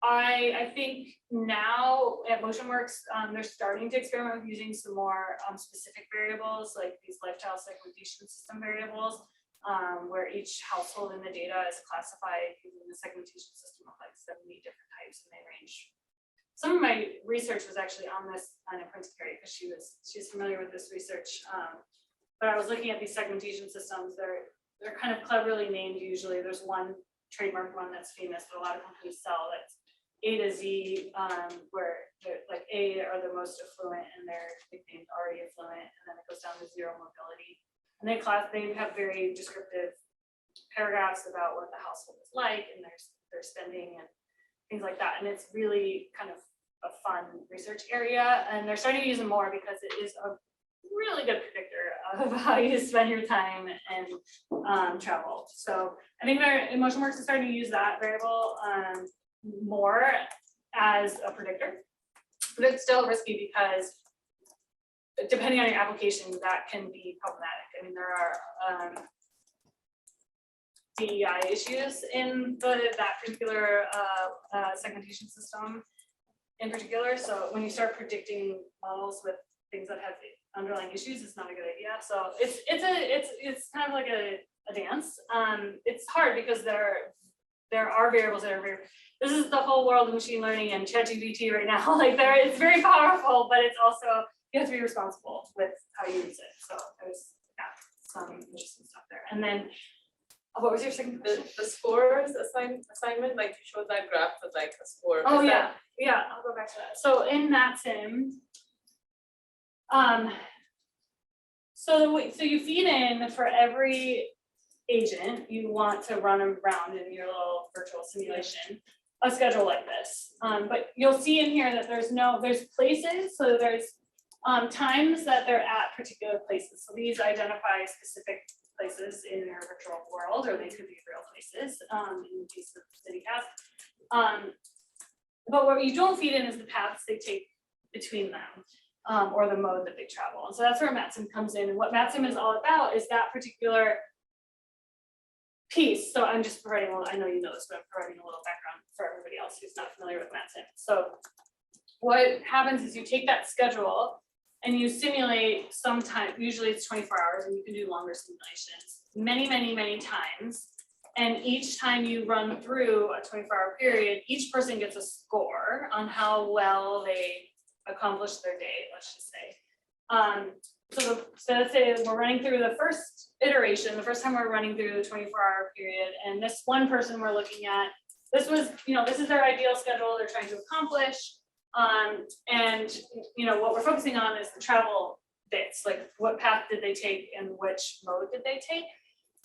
I think now at Motionworks, they're starting to experiment with using some more specific variables, like these lifestyle segmentation system variables, where each household in the data is classified using the segmentation system of like 70 different types, and they range. Some of my research was actually on this on Prince Carrie because she's familiar with this research. But I was looking at these segmentation systems. They're kind of cleverly named usually. There's one trademark one that's famous that a lot of companies sell that's A to Z, where like A are the most affluent and they're nicknamed already affluent, and then it goes down to zero mobility. And they have very descriptive paragraphs about what the household is like and their spending and things like that. And it's really kind of a fun research area. And they're starting to use them more because it is a really good predictor of how you spend your time and travel. So I think Motionworks is starting to use that variable more as a predictor, but it's still risky because depending on your application, that can be problematic. I mean, there are DEI issues in that particular segmentation system in particular. So when you start predicting models with things that have underlying issues, it's not a good idea. So it's kind of like a dance. It's hard because there are variables that are this is the whole world of machine learning and ChatGPT right now. Like it's very powerful, but it's also, you have to be responsible with how you use it. So there's some interesting stuff there. And then what was your second question? The scores assignment, like you showed that graph with like a score. Oh yeah, I'll go back to that. So in that sim, so you feed in for every agent you want to run around in your little virtual simulation a schedule like this. But you'll see in here that there's places, so there's times that they're at particular places. So these identify specific places in your virtual world, or they could be real places in the case of CityCast. But what you don't feed in is the paths they take between them, or the mode that they travel. And so that's where MatSim comes in. And what MatSim is all about is that particular piece. So I'm just providing a little, I know you know this, but I'm providing a little background for everybody else who's not familiar with MatSim. So what happens is you take that schedule and you simulate sometime, usually it's 24 hours, and you can do longer simulations many times. And each time you run through a 24-hour period, each person gets a score on how well they accomplished their day, let's just say. So let's say we're running through the first iteration, the first time we're running through the 24-hour period, and this one person we're looking at, this is their ideal schedule they're trying to accomplish. And what we're focusing on is the travel fits, like what path did they take and which mode did they take.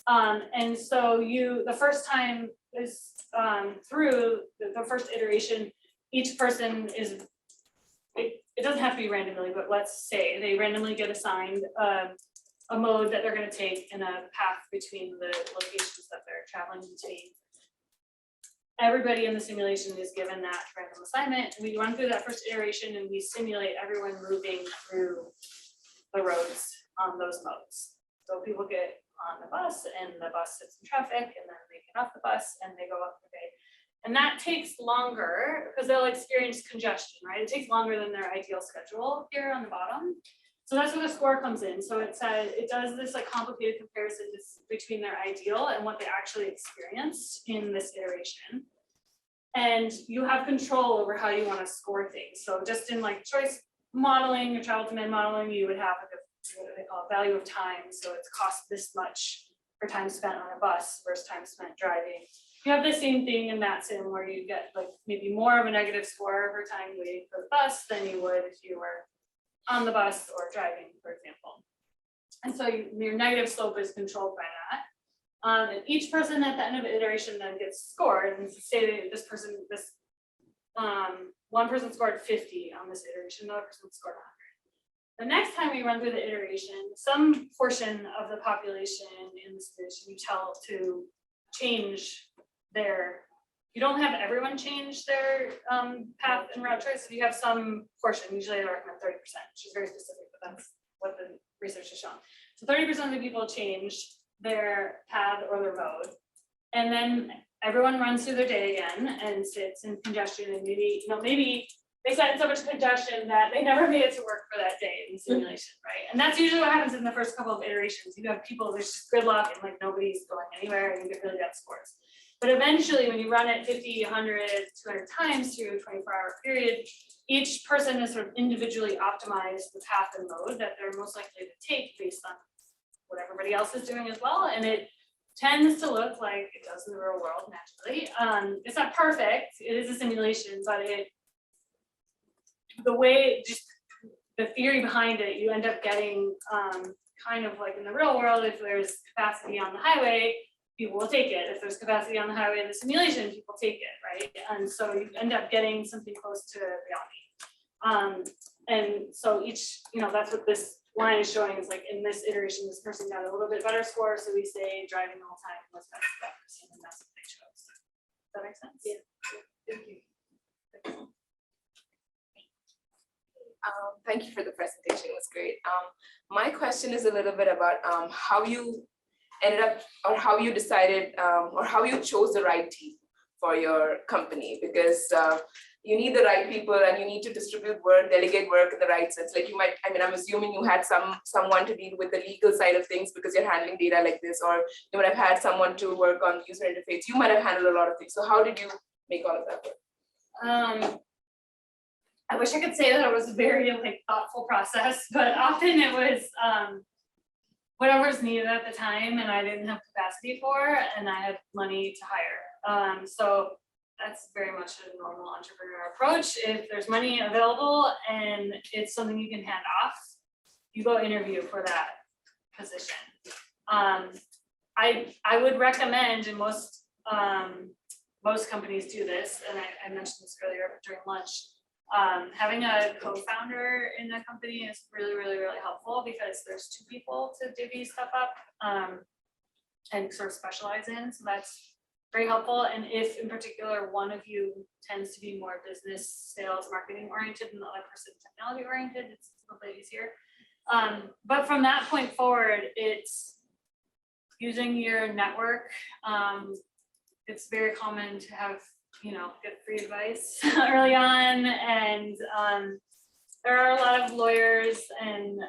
And so the first time is through the first iteration, each person is, it doesn't have to be randomly, but let's say they randomly get assigned a mode that they're gonna take and a path between the locations that they're traveling between. Everybody in the simulation is given that random assignment. We run through that first iteration and we simulate everyone moving through the roads on those modes. So people get on the bus and the bus sits in traffic and then they get off the bus and they go up the day. And that takes longer because they'll experience congestion, right? It takes longer than their ideal schedule here on the bottom. So that's where the score comes in. So it does this like complicated comparison between their ideal and what they actually experienced in this iteration. And you have control over how you want to score things. So just in like choice modeling or child demand modeling, you would have like what they call value of time. So it's cost this much for time spent on a bus versus time spent driving. You have the same thing in that sim where you get like maybe more of a negative score for time waiting for the bus than you would if you were on the bus or driving, for example. And so your negative slope is controlled by that. And each person at the end of the iteration then gets scored, and say that one person scored 50 on this iteration, another person scored 100. The next time we run through the iteration, some portion of the population in this iteration you tell to change you don't have everyone change their path and route choice. So you have some portion, usually I recommend 30%, which is very specific, but that's what the research has shown. So 30% of the people change their path or their mode. And then everyone runs through their day again and sits in congestion, and maybe they sat in so much congestion that they never made it to work for that day in the simulation, right? And that's usually what happens in the first couple of iterations. You have people, there's just gridlock and like nobody's going anywhere and you get really bad scores. But eventually when you run it 50, 100, 200 times through a 24-hour period, each person is sort of individually optimized the path and mode that they're most likely to take based on what everybody else is doing as well. And it tends to look like it does in the real world naturally. It's not perfect, it is a simulation, but the theory behind it, you end up getting kind of like in the real world, if there's capacity on the highway, people will take it. If there's capacity on the highway in the simulation, people take it, right? And so you end up getting something close to reality. And so each, that's what this line is showing is like in this iteration, this person got a little bit better score. So we say driving the whole time was better for that person, and that's what they chose. Does that make sense? Yeah. Thank you. Thank you for the presentation, it was great. My question is a little bit about how you ended up, or how you decided, or how you chose the right team for your company, because you need the right people and you need to distribute work, delegate work in the right sense. Like you might, I'm assuming you had someone to deal with the legal side of things because you're handling data like this, or you might have had someone to work on user interface. You might have handled a lot of things. So how did you make all of that work? I wish I could say that it was a very thoughtful process, but often it was whatever was needed at the time and I didn't have capacity for, and I had money to hire. So that's very much a normal entrepreneur approach. If there's money available and it's something you can hand off, you go interview for that position. I would recommend, and most companies do this, and I mentioned this earlier during lunch, having a co-founder in a company is really, really, really helpful because there's two people to divvy stuff up and sort of specialize in. So that's very helpful. And if in particular, one of you tends to be more business, sales, marketing oriented and the other person technology oriented, it's a little bit easier. But from that point forward, it's using your network. It's very common to have get free advice early on, and there are a lot of lawyers and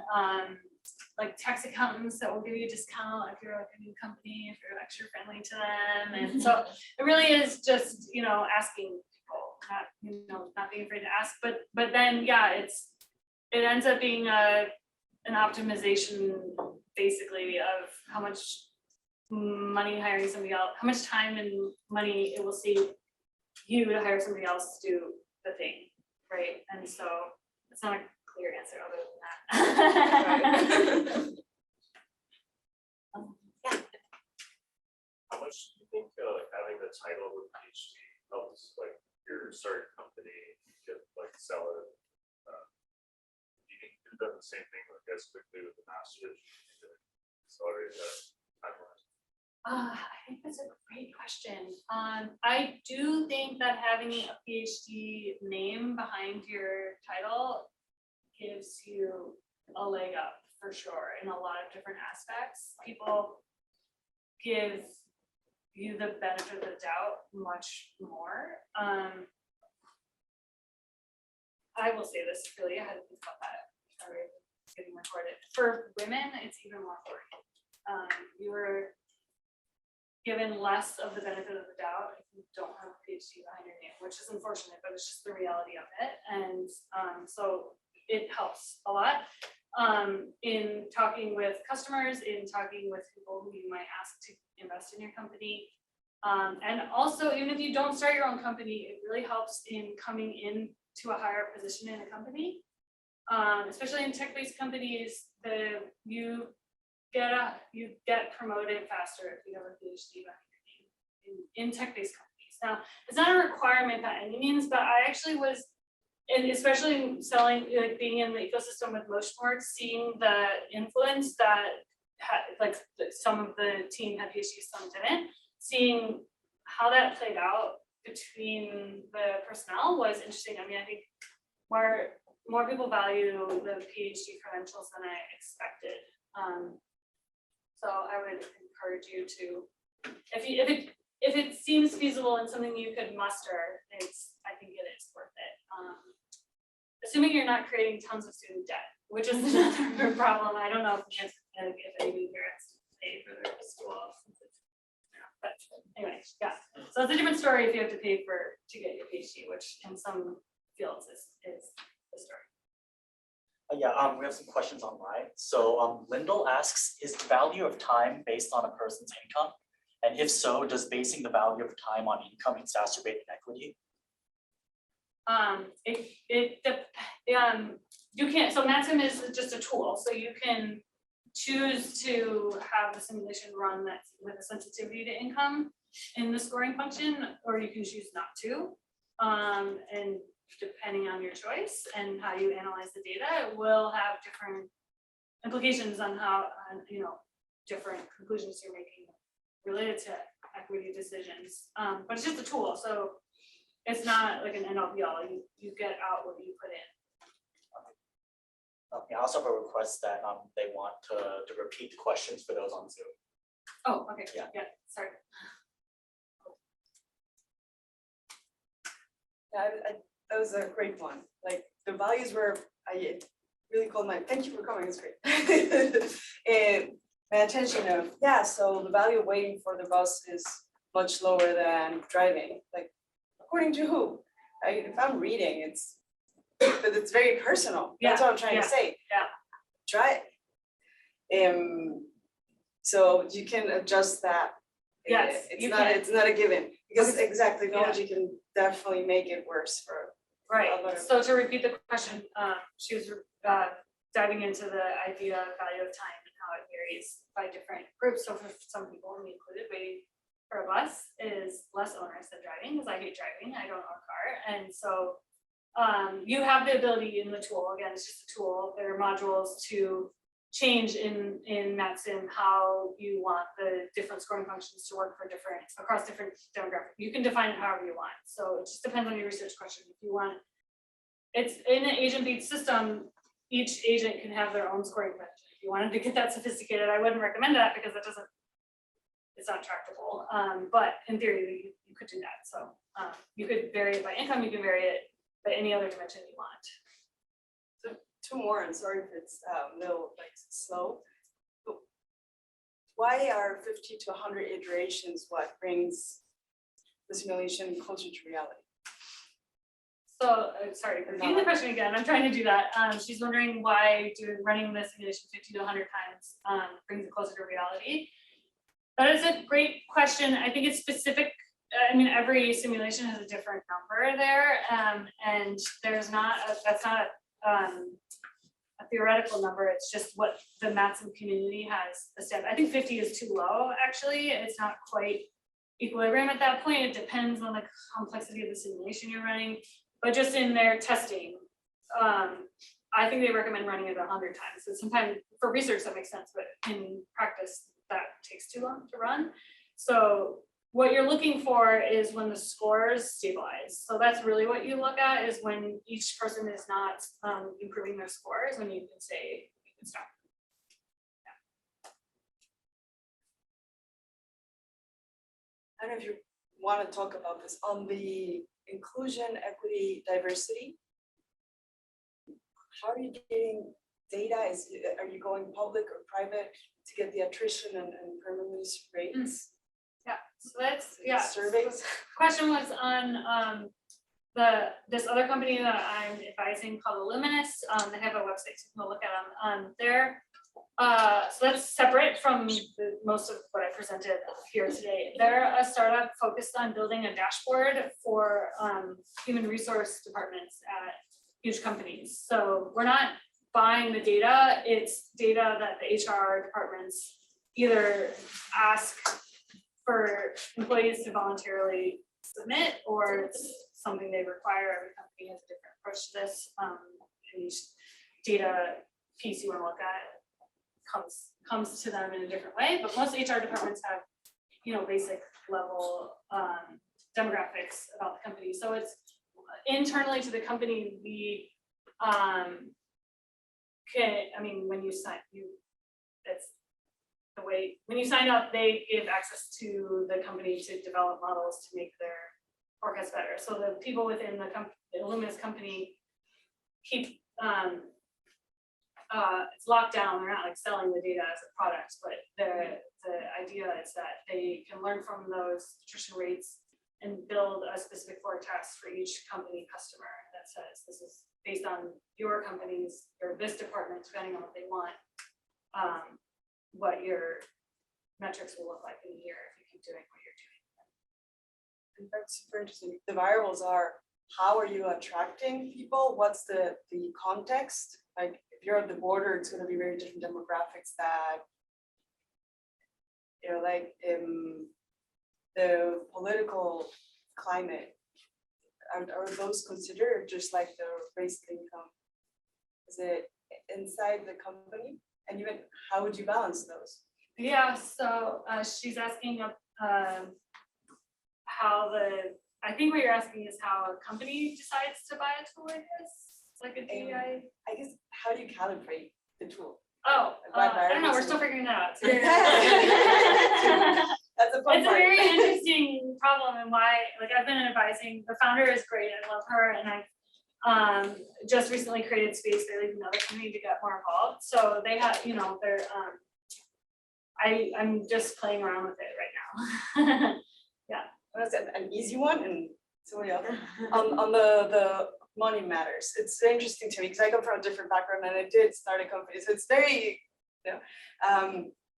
like tax accountants that will give you a discount if you're like a new company, if you're extra friendly to them. And so it really is just asking people, not being afraid to ask, but then it ends up being an optimization basically of how much money hiring somebody else, how much time and money it will save you to hire somebody else to do the thing, right? And so it's not a clear answer other than that. How much do you think having the title of PhD helps like your startup company get like sell it? Do you think you've done the same thing like as quickly with the master's? Accelerate that timeline? I think that's a great question. I do think that having a PhD name behind your title gives you a leg up for sure in a lot of different aspects. People give you the benefit of the doubt much more. I will say this really, I had to think about that. Sorry, it's getting recorded. For women, it's even more important. You are given less of the benefit of the doubt if you don't have a PhD behind your name, which is unfortunate, but it's just the reality of it. And so it helps a lot in talking with customers, in talking with people who you might ask to invest in your company. And also, even if you don't start your own company, it really helps in coming into a higher position in a company. Especially in tech-based companies, you get promoted faster if you have a PhD behind your name in tech-based companies. Now, it's not a requirement by any means, but I actually was, and especially selling, like being in the ecosystem with Motionworks, seeing the influence that some of the team had PhDs, some didn't, seeing how that played out between the personnel was interesting. I mean, I think more people value the PhD credentials than I expected. So I would encourage you to, if it seems feasible and something you could muster, I think it is worth it. Assuming you're not creating tons of student debt, which is another problem. I don't know if any parents pay for their school. But anyway, yeah. So it's a different story if you have to pay to get your PhD, which in some fields is the story. Yeah, we have some questions online. So Lyndall asks, is the value of time based on a person's income? And if so, does basing the value of time on income exacerbate inequity? You can't, so Maxim is just a tool. So you can choose to have the simulation run that's with a sensitivity to income in the scoring function, or you can choose not to. And depending on your choice and how you analyze the data, it will have different implications on how, different conclusions you're making related to equity decisions. But it's just a tool, so it's not like an end all be all. You get out what you put in. Okay, I also have a request that they want to repeat the questions for those on Zoom. Oh, okay, Yeah. Sorry. Yeah, that was a great one. Like the values were, it really caught my, thank you for coming, it's great. And my attention of, yeah, so the value of waiting for the bus is much lower than driving. Like, according to who? If I'm reading, but it's very personal. That's what I'm trying to say. Yeah. Try it. So you can adjust that. Yes, It's not a given, because exactly, technology can definitely make it worse for. Right, so to repeat the question, she was diving into the idea of value of time and how it varies by different groups. So for some people, me included, waiting for a bus is less onerous than driving, because I hate driving, I don't own a car. And so you have the ability in the tool, again, it's just a tool, there are modules to change in Maxim how you want the different scoring functions to work for across different demographics. You can define it however you want. So it just depends on your research question. If you want, it's in an agent-based system, each agent can have their own scoring function. If you wanted to get that sophisticated, I wouldn't recommend that because it's not tractable. But in theory, you could do that. So you could vary it by income, you can vary it by any other dimension you want. Two more, and sorry if it's little like slow. But why are 50 to 100 iterations what brings the simulation closer to reality? So sorry, repeating the question again. I'm trying to do that. She's wondering why running the simulation 50 to 100 times brings it closer to reality. That is a great question. I think it's specific. I mean, every simulation has a different number there, and that's not a theoretical number, it's just what the maximum community has established. I think 50 is too low, actually. It's not quite equilibrium at that point. It depends on the complexity of the simulation you're running. But just in their testing, I think they recommend running it 100 times. So sometimes for research that makes sense, but in practice that takes too long to run. So what you're looking for is when the scores stabilize. So that's really what you look at, is when each person is not improving their scores, when you can say you can stop. I don't know if you want to talk about this on the inclusion, equity, diversity. How are you getting data? Are you going public or private to get the attrition and permanence rates? Yeah, so that's, yeah. Surveys? Question was on this other company that I'm advising called Illoominus. They have a website, so you can look at them. So that's separate from most of what I presented here today. They're a startup focused on building a dashboard for human resource departments at huge companies. So we're not buying the data, it's data that the HR departments either ask for employees to voluntarily submit, or it's something they require. Every company has a different approach to this. And each data piece you want to look at comes to them in a different way, but most HR departments have, you know, basic level demographics about the company. So it's internally to the company, we when you sign, that's the way, when you sign up, they give access to the company to develop models to make their forecast better. So the people within the Illoominus company keep it's locked down. They're not like selling the data as a product, but the idea is that they can learn from those attrition rates and build a specific forecast for each company customer that says this is based on your company's or this department, depending on what they want, what your metrics will look like in a year if you keep doing what you're doing. That's super interesting. The variables are, how are you attracting people? What's the context? Like if you're at the border, it's going to be very different demographics that, you know, like the political climate. Are those considered just like the race income? Is it inside the company? And even how would you balance those? Yeah, so she's asking how I think what you're asking is how a company decides to buy a tool like this, like a DEI. I guess, how do you calibrate the tool? Oh, What I don't know, we're variables still and- figuring that out. That's a fun It's a part. very interesting problem, and why, like, I've been advising, the founder is great, I love her, and I just recently created space, they leave another company to get more involved, so they have, you know, they're I'm just playing around with it right now. That's an easy one, and somebody else. On the money matters. It's very interesting to me because I come from a different background and I did start a company. So it's very, you know,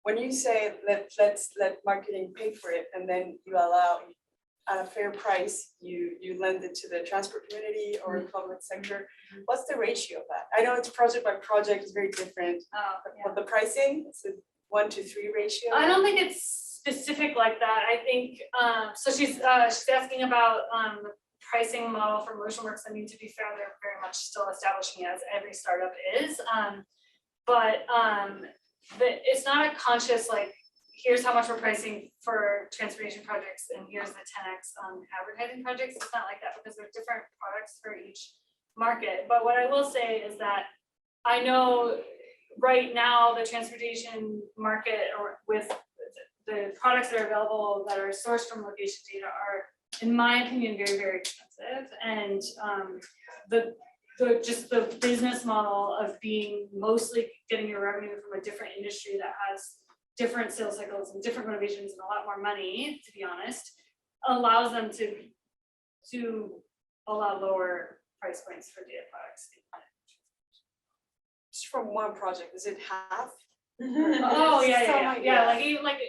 when you say let's let marketing pay for it, and then you allow at a fair price, you lend it to the transport community or public sector. What's the ratio of that? I know it's project by project, it's very different. But the pricing, it's a 1-to-3 ratio. I don't think it's specific like that. I think so. She's asking about the pricing model for Motionworks. I mean, to be fair, they're very much still establishing, as every startup is. But it's not a conscious like, here's how much we're pricing for transportation projects and here's the 10x on advertising projects. It's not like that because there's different products for each market. But what I will say is that I know right now the transportation market, or with the products that are available that are sourced from location data, are, in my opinion, very, very expensive. And just the business model of being mostly getting your revenue from a different industry that has different sales cycles and different motivations and a lot more money, to be honest, allows them to allow lower price points for data products. Just from one project, is it half? Oh yeah. Like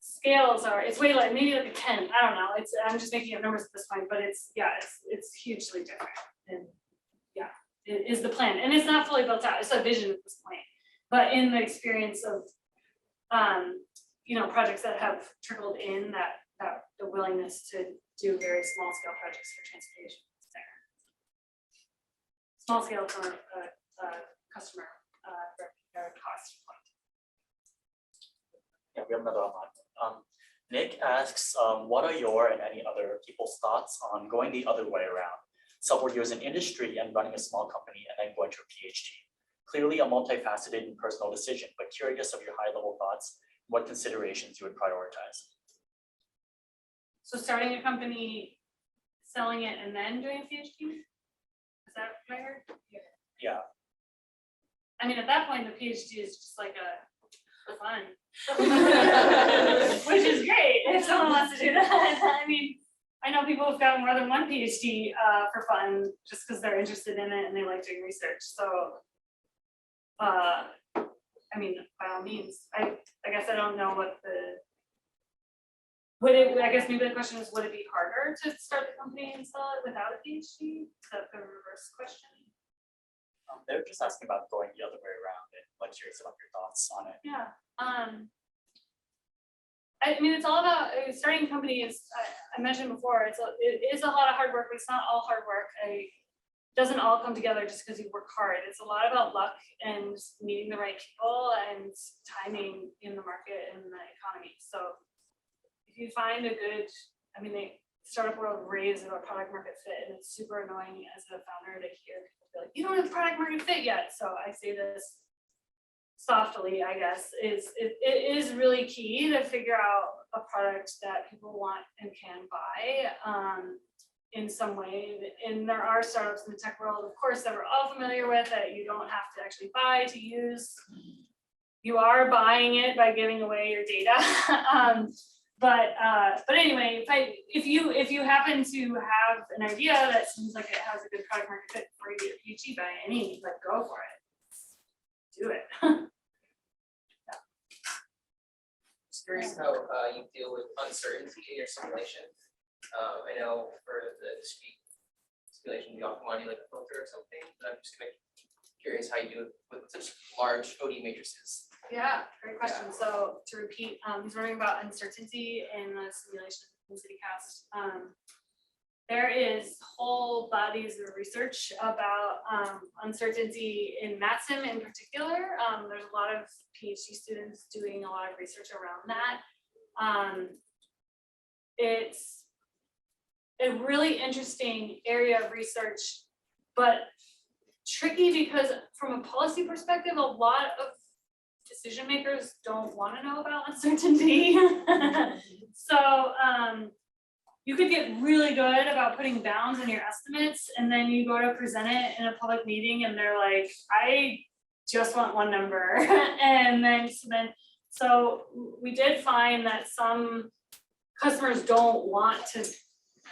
scales are, it's way like, maybe like a 10, I don't know, I'm just making up numbers at this point, but it's hugely different. And yeah, it is the plan, and it's not fully built out, it's a vision at this point. But in the experience of, you know, projects that have trickled in, that the willingness to do very small scale projects for transportation is there. Small scale for customer cost. Yeah, we have another online. Nick asks, what are your and any other people's thoughts on going the other way around? 4 years in industry and running a small company and then going to a PhD. Clearly a multifaceted and personal decision, but curious of your high level thoughts, what considerations you would prioritize. So starting a company, selling it, and then doing a PhD? Is that what I heard? Yeah. I mean, at that point, the PhD is just like a fun. Which is great if someone wants to do that. I mean, I know people who've gotten more than one PhD for fun just because they're interested in it and they like doing research. So, I mean, by all means, I guess I don't know what I guess maybe the question is, would it be harder to start the company and sell it without a PhD? Is that the reverse question? They're just asking about going the other way around and like curious about your thoughts on it. Yeah. I mean, it's all about starting a company. Is I mentioned before, it is a lot of hard work, but it's not all hard work. It doesn't all come together just because you work hard. It's a lot about luck and meeting the right people and timing in the market and the economy. So if you find a good, I mean, the startup world raves about product market fit, and it's super annoying as a founder to hear people be like, you don't have product market fit yet. So I say this softly, I guess, it is really key to figure out a product that people want and can buy in some way. And there are startups in the tech world, of course, that we're all familiar with that you don't have to actually buy to use. You are buying it by giving away your data. But anyway, if you happen to have an idea that seems like it has a good product market fit for you to get a PhD by any means, like go for it. Do it. Just curious how you deal with uncertainty in your simulation. I know for the discrete simulation, you often want to do like a filter or something, but I'm just kind of curious how you do it with such large OD matrices. Yeah, great question. So to repeat, he's wondering about uncertainty in the simulation in CityCast. There is whole bodies of research about uncertainty in MatSim in particular. There's a lot of PhD students doing a lot of research around that. It's a really interesting area of research, but tricky because from a policy perspective, a lot of decision makers don't want to know about uncertainty. So you could get really good about putting bounds in your estimates, and then you go to present it in a public meeting and they're like, I just want one number. And then so we did find that some customers don't want to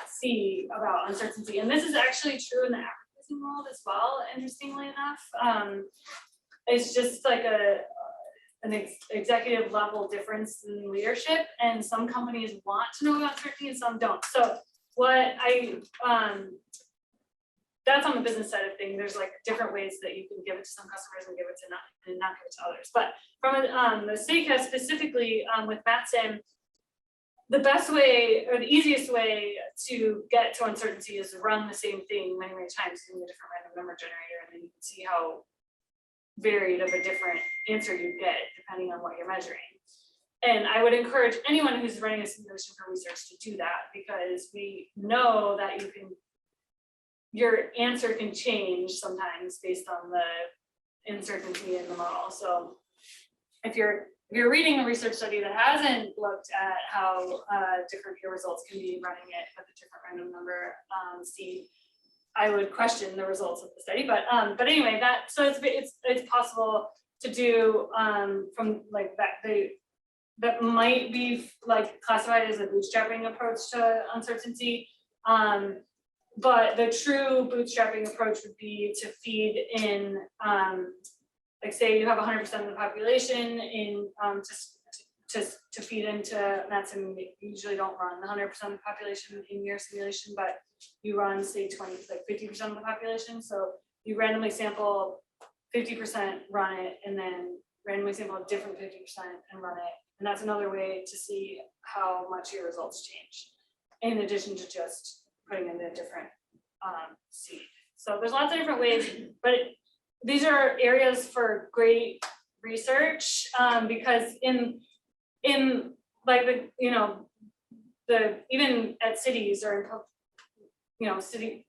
see about uncertainty. And this is actually true in the advertising world as well, interestingly enough. It's just like an executive level difference in leadership, and some companies want to know about uncertainty and some don't. So that's on the business side of things. There's like different ways that you can give it to some customers and give it to not give it to others. But from the CityCast specifically with MatSim, the best way or the easiest way to get to uncertainty is to run the same thing many, many times using a different random number generator, and then you can see how varied of a different answer you get depending on what you're measuring. And I would encourage anyone who's running a simulation for research to do that, because we know that your answer can change sometimes based on the uncertainty in the model. So if you're reading a research study that hasn't looked at how different your results can be running it with a different random number seed, I would question the results of the study. But anyway, so it's possible to do from like that might be like classified as a bootstrapping approach to uncertainty. But the true bootstrapping approach would be to feed in, like say you have 100% of the population in, just to feed into, that's, and we usually don't run 100% of the population in your simulation, but you run, say, 50% of the population, so you randomly sample 50%, run it, and then randomly sample a different 50% and run it. And that's another way to see how much your results change, in addition to just putting in a different seed. So there's lots of different ways, but these are areas for great research, because in like the, you know, even at cities or in, you know, city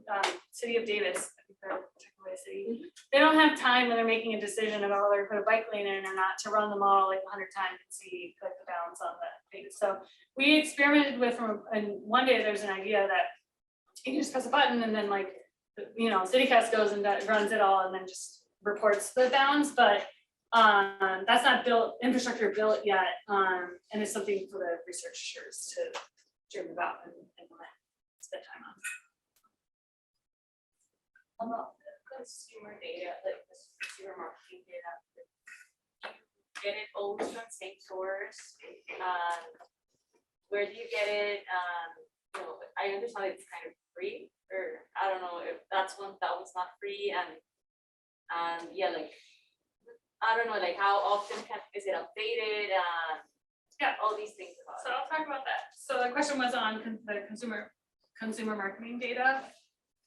of Davis, I think they're technically a city, they don't have time when they're making a decision about whether to put a bike lane in or not to run the model like 100 times and see like the balance on the thing. So we experimented with, and one day there's an idea that you just press a button and then, like, you know, CityCast goes and runs it all and then just reports the balance, but that's not built, infrastructure built yet, and it's something for the researchers to dream about and spend time on. About the consumer data, like the consumer marketing data, you get it always from the same source? Where do you get it? You know, I understand it's kind of free, or I don't know if that was not free, and yeah, like I don't know, like how often is it updated? Yeah, all these things about So I'll talk about that. So the question was on the consumer marketing data.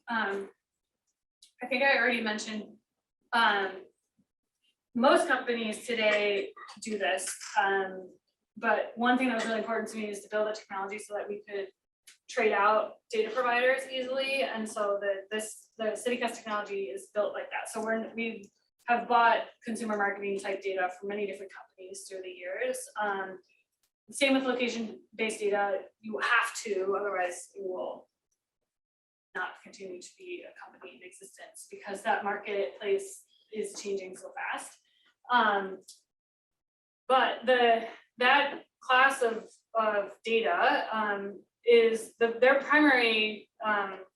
I think I already mentioned, most companies today do this, but one thing that was really important to me is to build a technology so that we could trade out data providers easily, and so the CityCast technology is built like that. So we have bought consumer marketing type data from many different companies through the years. Same with location-based data, you have to, otherwise you will not continue to be a company in existence, because that marketplace is changing so fast. But that class of data is their primary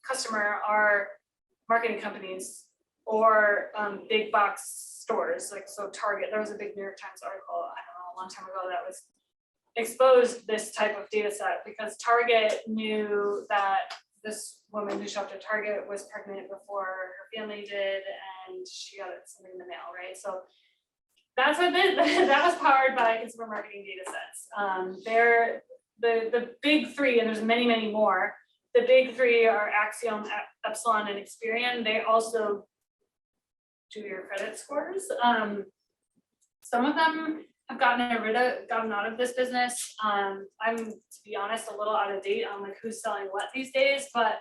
customer are marketing companies or big box stores, like so Target. There was a big New York Times article, I don't know, a long time ago that was exposed this type of data set, because Target knew that this woman who shopped at Target was pregnant before her family did, and she got something in the mail, right? So that's what that was powered by consumer marketing data sets. They're the big three, and there's many, many more. The big three are Axiom, Epsilon, and Experian. They also do your credit scores. Some of them have gotten out of this business. I'm, to be honest, a little out of date on like who's selling what these days, but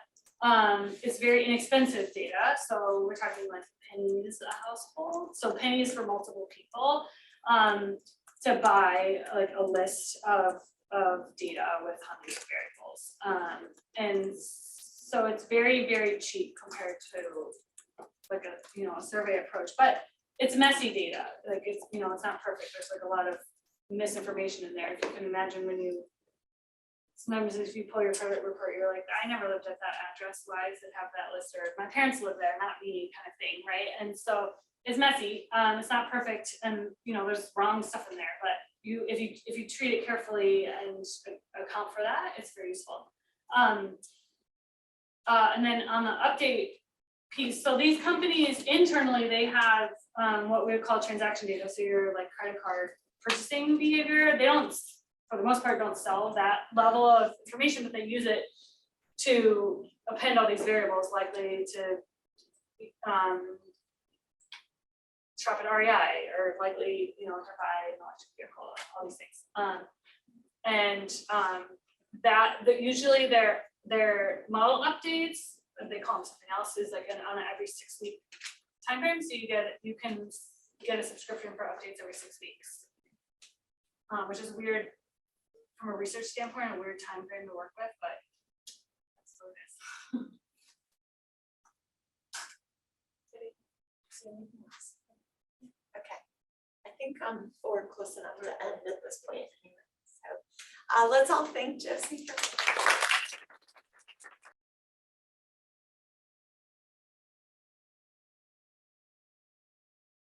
it's very inexpensive data. So we're talking like pennies a household. So pennies for multiple people to buy like a list of data with hundreds of variables. And so it's very, very cheap compared to like a survey approach, but it's messy data. Like it's it's not perfect. There's like a lot of misinformation in there. If you can imagine sometimes if you pull your credit report, you're like, I never lived at that address. Why does it have that list? Or my parents live there, not me, kind of thing, right? And so it's messy. It's not perfect, and there's wrong stuff in there. But if you treat it carefully and account for that, it's very useful. And then on the update piece, so these companies internally, they have what we would call transaction data. So your like credit card purchasing behavior, they don't, for the most part, don't sell that level of information, but they use it to append all these variables, likely to shop at REI, or likely to buy an electric vehicle, all these things. That usually their model updates, they call them something else, is like on an every 6 week time frame. So you can get a subscription for updates every 6 weeks, which is weird from a research standpoint, a weird time frame to work with, but that's what it is. Okay, I think we're close enough to end at this point. So let's all thank Josie for